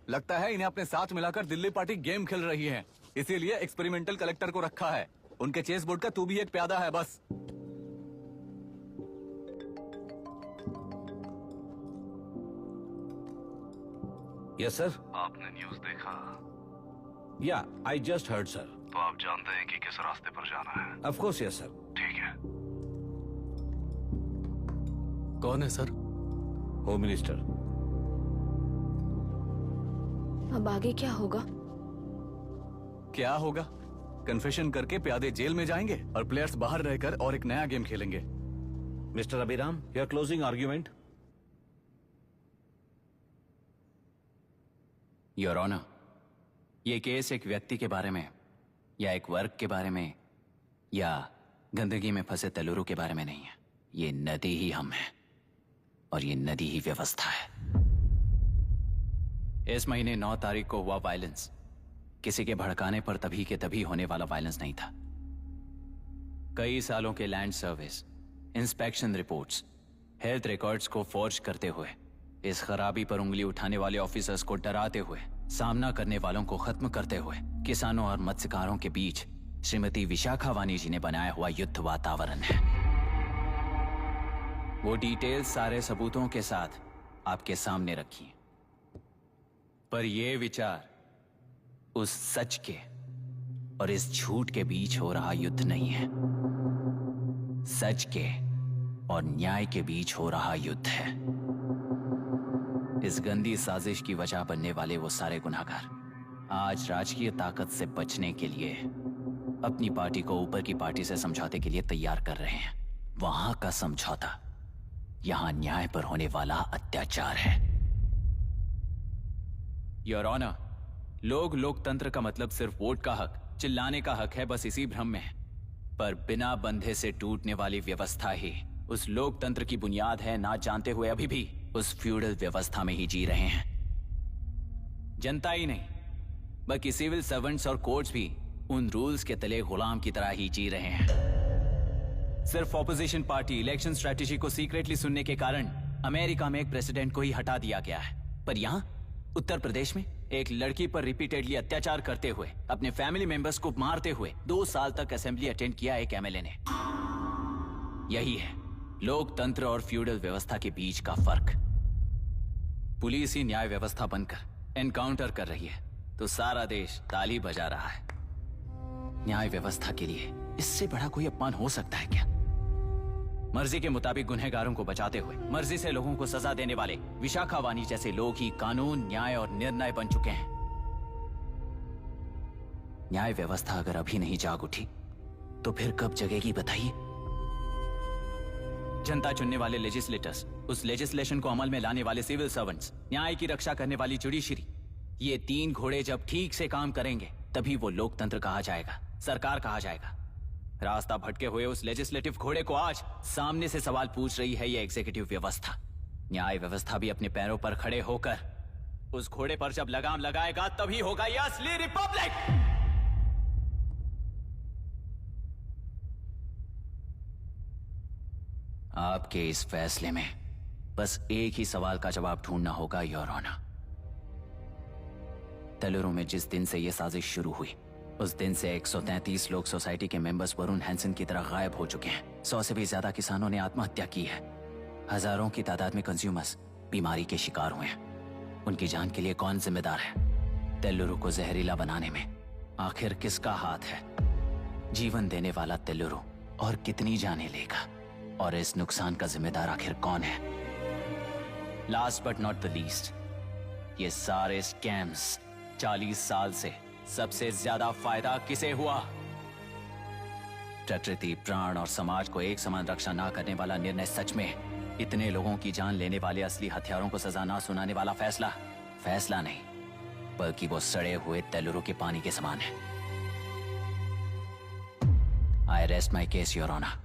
लगता है इन्हें अपने साथ मिलाकर दिल्ली पार्टी गेम खेल रही है, इसीलिए एक्सपेरिमेंटल कलेक्टर को रखा है। उनके चेस बोर्ड का तू भी एक प्यादा है बस। Yes sir. आपने न्यूज देखा? या आई जस्ट हर्ड सर। तो आप जानते हैं कि किस रास्ते पर जाना है? Of course yes sir. ठीक है। कौन है सर? Home minister. अब आगे क्या होगा? क्या होगा? कन्फेशन करके प्यादे जेल में जाएंगे और प्लेयर्स बाहर रहकर और एक नया गेम खेलेंगे। Mister Abhiram, your closing argument. Your honour, ये केस एक व्यक्ति के बारे में या एक वर्ग के बारे में या गंदगी में फंसे तेलुरु के बारे में नहीं है। ये नदी ही हम हैं और ये नदी ही व्यवस्था है। इस महीने 9 तारीख को हुआ वायलेंस किसी के भड़काने पर तभी के तभी होने वाला वायलेंस नहीं था। कई सालों के land service, inspection reports, health records को फॉर्ज करते हुए, इस खराबी पर उंगली उठाने वाले ऑफिसर्स को डराते हुए, सामना करने वालों को खत्म करते हुए, किसानों और मत्स्यकारों के बीच श्रीमती विशाखा वानी जी ने बनाया हुआ युद्ध वातावरण है। वो डिटेल्स सारे सबूतों के साथ आपके सामने रखी, पर ये विचार उस सच के और इस झूठ के बीच हो रहा युद्ध नहीं है, सच के और न्याय के बीच हो रहा युद्ध है। इस गंदी साजिश की वजह बनने वाले वो सारे गुनहगार आज राजकीय ताकत से बचने के लिए अपनी पार्टी को ऊपर की पार्टी से समझौते के लिए तैयार कर रहे हैं। वहां का समझौता यहां न्याय पर होने वाला अत्याचार है। योर ऑनर, लोग लोकतंत्र का मतलब सिर्फ वोट का हक, चिल्लाने का हक है, बस इसी भ्रम में है। पर बिना बंधे से टूटने वाली व्यवस्था ही उस लोकतंत्र की बुनियाद है, ना जानते हुए अभी भी उस फ्यूडल व्यवस्था में ही जी रहे हैं। जनता ही नहीं बल्कि सिविल सर्वेंट्स और कोर्ट्स भी उन रूल्स के तले गुलाम की तरह ही जी रहे हैं। सिर्फ ऑपोजिशन पार्टी इलेक्शन स्ट्रेटेजी को सीक्रेटली सुनने के कारण अमेरिका में एक प्रेसिडेंट को ही हटा दिया गया है, पर यहां उत्तर प्रदेश में एक लड़की पर रिपीटेडली अत्याचार करते हुए, अपने फैमिली मेंबर्स को मारते हुए 2 साल तक असेंबली अटेंड किया एक एमएलए ने। यही है लोकतंत्र और फ्यूडल व्यवस्था के बीच का फर्क। पुलिस ही न्याय व्यवस्था बनकर एनकाउंटर कर रही है तो सारा देश ताली बजा रहा है। न्याय व्यवस्था के लिए इससे बड़ा कोई अपमान हो सकता है क्या? मर्जी के मुताबिक गुनहगारों को बचाते हुए मर्जी से लोगों को सजा देने वाले विशाखा वानी जैसे लोग ही कानून, न्याय और निर्णय बन चुके हैं। न्याय व्यवस्था अगर अभी नहीं जाग उठी तो फिर कब जगेगी बताइए? जनता चुनने वाले लेजिस्लेटर्स, उस लेजिस्लेशन को अमल में लाने वाले सिविल सर्वेंट्स, न्याय की रक्षा करने वाली जुडिशरी, ये 3 घोड़े जब ठीक से काम करेंगे तभी वो लोकतंत्र कहा जाएगा, सरकार कहा जाएगा। रास्ता भटके हुए उस लेजिस्लेटिव घोड़े को आज सामने से सवाल पूछ रही है ये एग्जीक्यूटिव व्यवस्था। न्याय व्यवस्था भी अपने पैरों पर खड़े होकर उस घोड़े पर जब लगाम लगाएगा तभी होगा ये असली रिपब्लिक। आपके इस फैसले में बस एक ही सवाल का जवाब ढूंढना होगा योर ऑनर। तेलुरु में जिस दिन से यह साजिश शुरू हुई उस दिन से 133 लोग सोसाइटी के मेंबर्स वरुण हैंसन की तरह गायब हो चुके हैं। 100 से भी ज्यादा किसानों ने आत्महत्या की है। हजारों की तादाद में कंज्यूमर्स बीमारी के शिकार हुए हैं। उनकी जान के लिए कौन जिम्मेदार है? तेलुरु को जहरीला बनाने में आखिर किसका हाथ है? जीवन देने वाला तेलुरु और कितनी जाने लेगा? और इस नुकसान का जिम्मेदार आखिर कौन है? Last but not the least, ये सारे स्कैम्स 40 साल से सबसे ज्यादा फायदा किसे हुआ? प्रकृति, प्राण और समाज को एक समान रक्षा ना करने वाला निर्णय सच में इतने लोगों की जान लेने वाले असली हथियारों को सजा ना सुनाने वाला फैसला नहीं, बल्कि वो सड़े हुए तेलुरु के पानी के समान है। I rest my case your honour.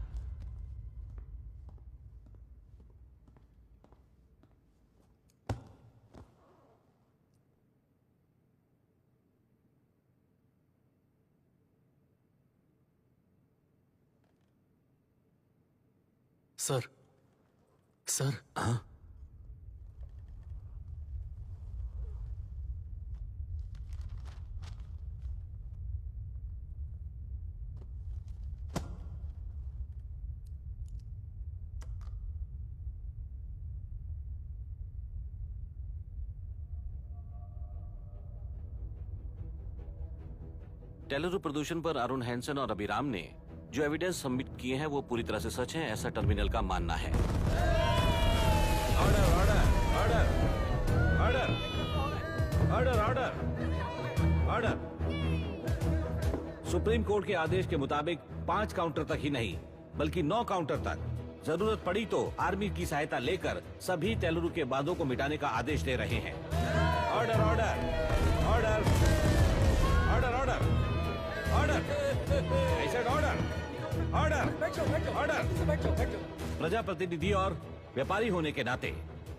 Sir sir हाँ टेलुरु प्रदूषण पर अरुण हैंसन और अभिराम ने जो एविडेंस सबमिट किए हैं वो पूरी तरह से सच है, ऐसा टर्मिनल का मानना है। Order order order order order order order. Supreme court के आदेश के मुताबिक 5 काउंटर तक ही नहीं बल्कि 9 काउंटर तक जरूरत पड़ी तो आर्मी की सहायता लेकर सभी टेलुरु के बांधों को मिटाने का आदेश दे रहे हैं। Order order order order order order order order. प्रजाप्रतिनिधि और व्यापारी होने के नाते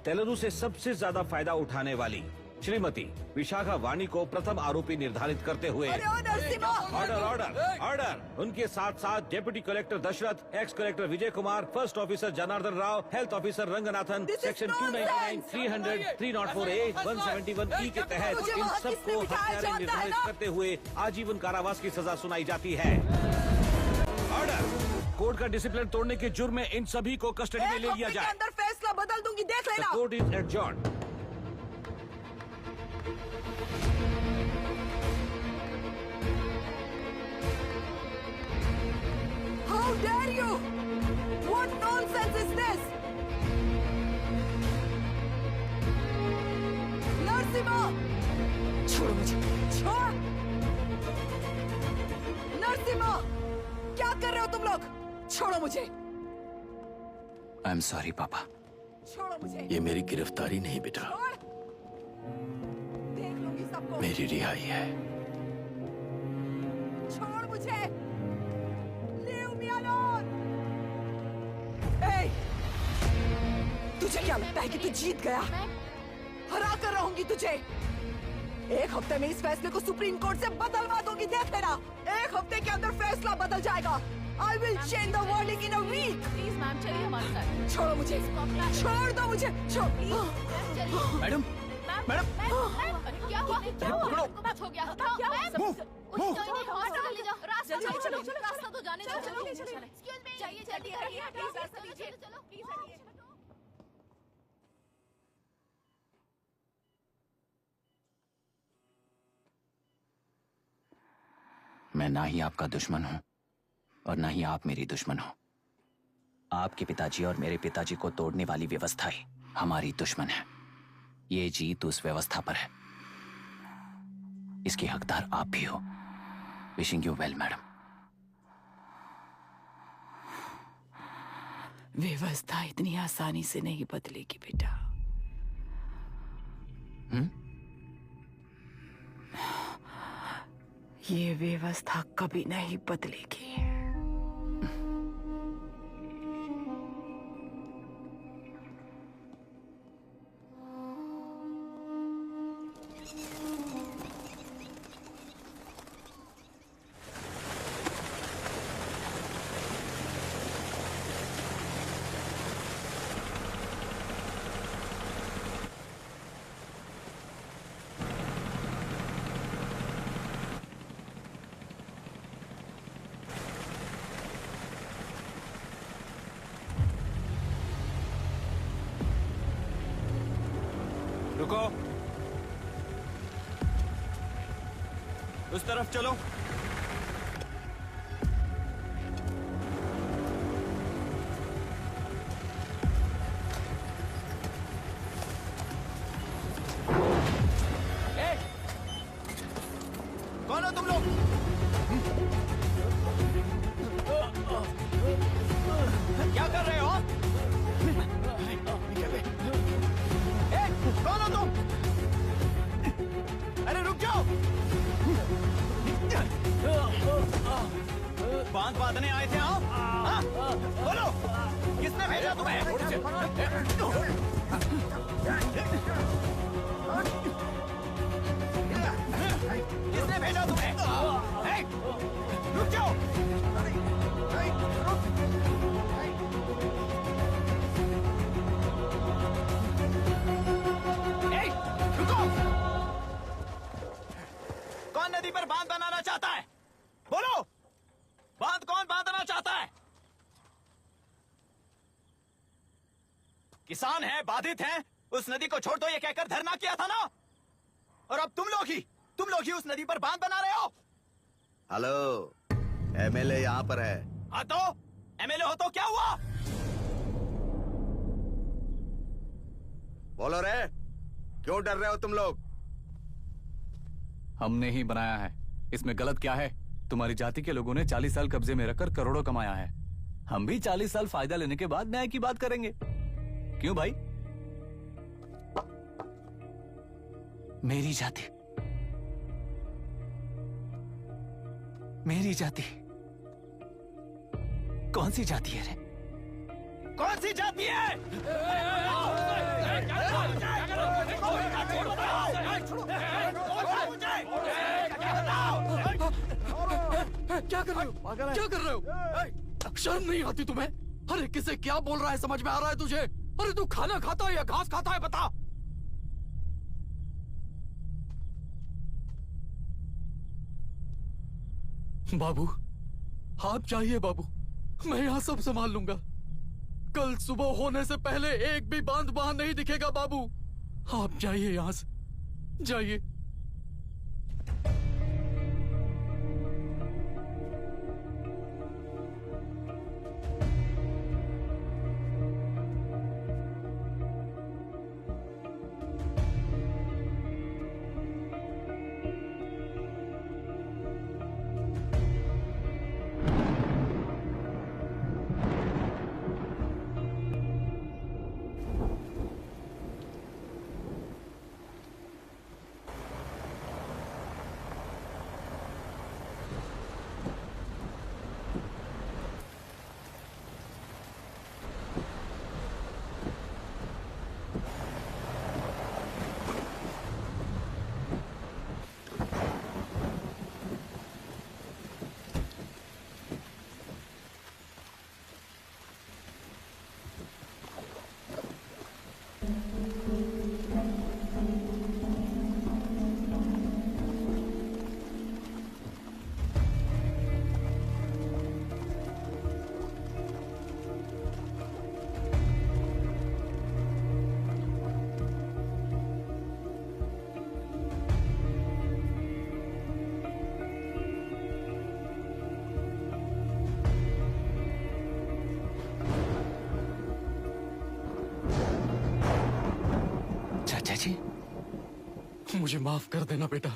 टेलुरु से सबसे ज्यादा फायदा उठाने वाली श्रीमती विशाखा वाणी को प्रथम आरोपी निर्धारित करते हुए ऑर्डर ऑर्डर ऑर्डर। उनके साथ साथ deputy collector Dasharath, ex collector Vijay Kumar, first officer Janardhan Rao, health officer Ranganathan, section 299, 300, 304A, 171E के तहत इन सबको हत्यारे निर्धारित करते हुए आजीवन कारावास की सजा सुनाई जाती है। ऑर्डर। कोर्ट का डिसिप्लिन तोड़ने के जुर्म में इन सभी को कस्टडी में ले लिया जाए। अंदर फैसला बदल दूंगी, देख लेना। Court is adjourned. How dare you? What nonsense is this? Narasimha! छोड़ो मुझे, छोड़! नरसिम्हा! क्या कर रहे हो तुम लोग? छोड़ो मुझे! आई एम सॉरी पापा। छोड़ो मुझे! ये मेरी गिरफ्तारी नहीं बेटा, देख लूंगी सबको। मेरी रिहाई है। छोड़ मुझे! Leave me alone! Hey! तुझे क्या लगता है कि तू जीत गया? हरा कर रहूंगी तुझे। एक हफ्ते में इस फैसले को सुप्रीम कोर्ट से बदलवा दूंगी, देख लेना। एक हफ्ते के अंदर फैसला बदल जाएगा। I will change the verdict in a week. Please ma'am, चलिए हमारे साथ। छोड़ो मुझे, छोड़ दो मुझे, छोड़। मैडम, मैडम, क्या हुआ? कुछ हो गया? रास्ता तो जाने दो। चाहिए चलो। मैं ना ही आपका दुश्मन हूं और ना ही आप मेरी दुश्मन हो। आपके पिताजी और मेरे पिताजी को तोड़ने वाली व्यवस्था ही हमारी दुश्मन है। ये जीत उस व्यवस्था पर है। इसकी हकदार आप भी हो। Wishing you well madam. व्यवस्था इतनी आसानी से नहीं बदलेगी बेटा। ये व्यवस्था कभी नहीं बदलेगी। रुको, उस तरफ चलो। कौन हो तुम लोग? क्या कर रहे हो? कौन हो तुम? अरे रुक जाओ! बांध बांधने आए थे आप? हाँ? बोलो, किसने भेजा तुम्हें? किसने भेजा तुम्हें? रुक जाओ! किसान हैं, बाधित हैं, उस नदी को छोड़ दो ये कहकर धरना किया था ना। और अब तुम लोग ही उस नदी पर बांध बना रहे हो। हेलो, एमएलए यहाँ पर है। हाँ तो एमएलए हो तो क्या हुआ? बोलो रे, क्यों डर रहे हो तुम लोग? हमने ही बनाया है, इसमें गलत क्या है? तुम्हारी जाति के लोगों ने 40 साल कब्जे में रखकर करोड़ों कमाया है। हम भी 40 साल फायदा लेने के बाद न्याय की बात करेंगे। क्यों भाई? मेरी जाति कौन सी जाति है रे? कौन सी जाति है? क्या कर रहे हो? क्या कर रहे हो? शर्म नहीं आती तुम्हें? अरे किसे क्या बोल रहा है, समझ में आ रहा है तुझे? अरे तू खाना खाता है या घास खाता है, बता। बाबू, आप चाहिए बाबू, मैं यहाँ सब संभाल लूंगा। कल सुबह होने से पहले एक भी बांध वहां नहीं दिखेगा बाबू। आप जाइए यहाँ से, जाइए। चाचा जी, मुझे माफ कर देना बेटा।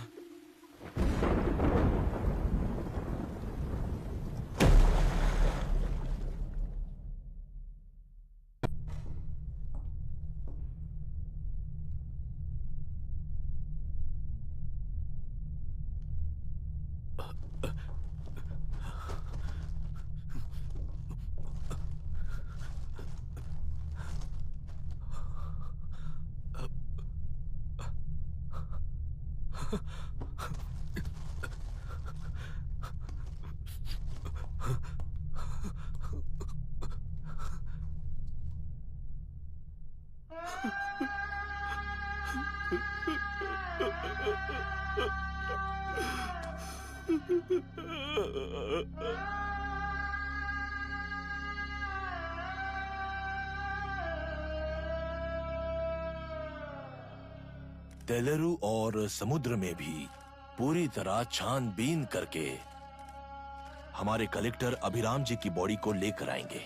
तेलुरु और समुद्र में भी पूरी तरह छानबीन करके हमारे कलेक्टर अभिराम जी की बॉडी को लेकर आएंगे।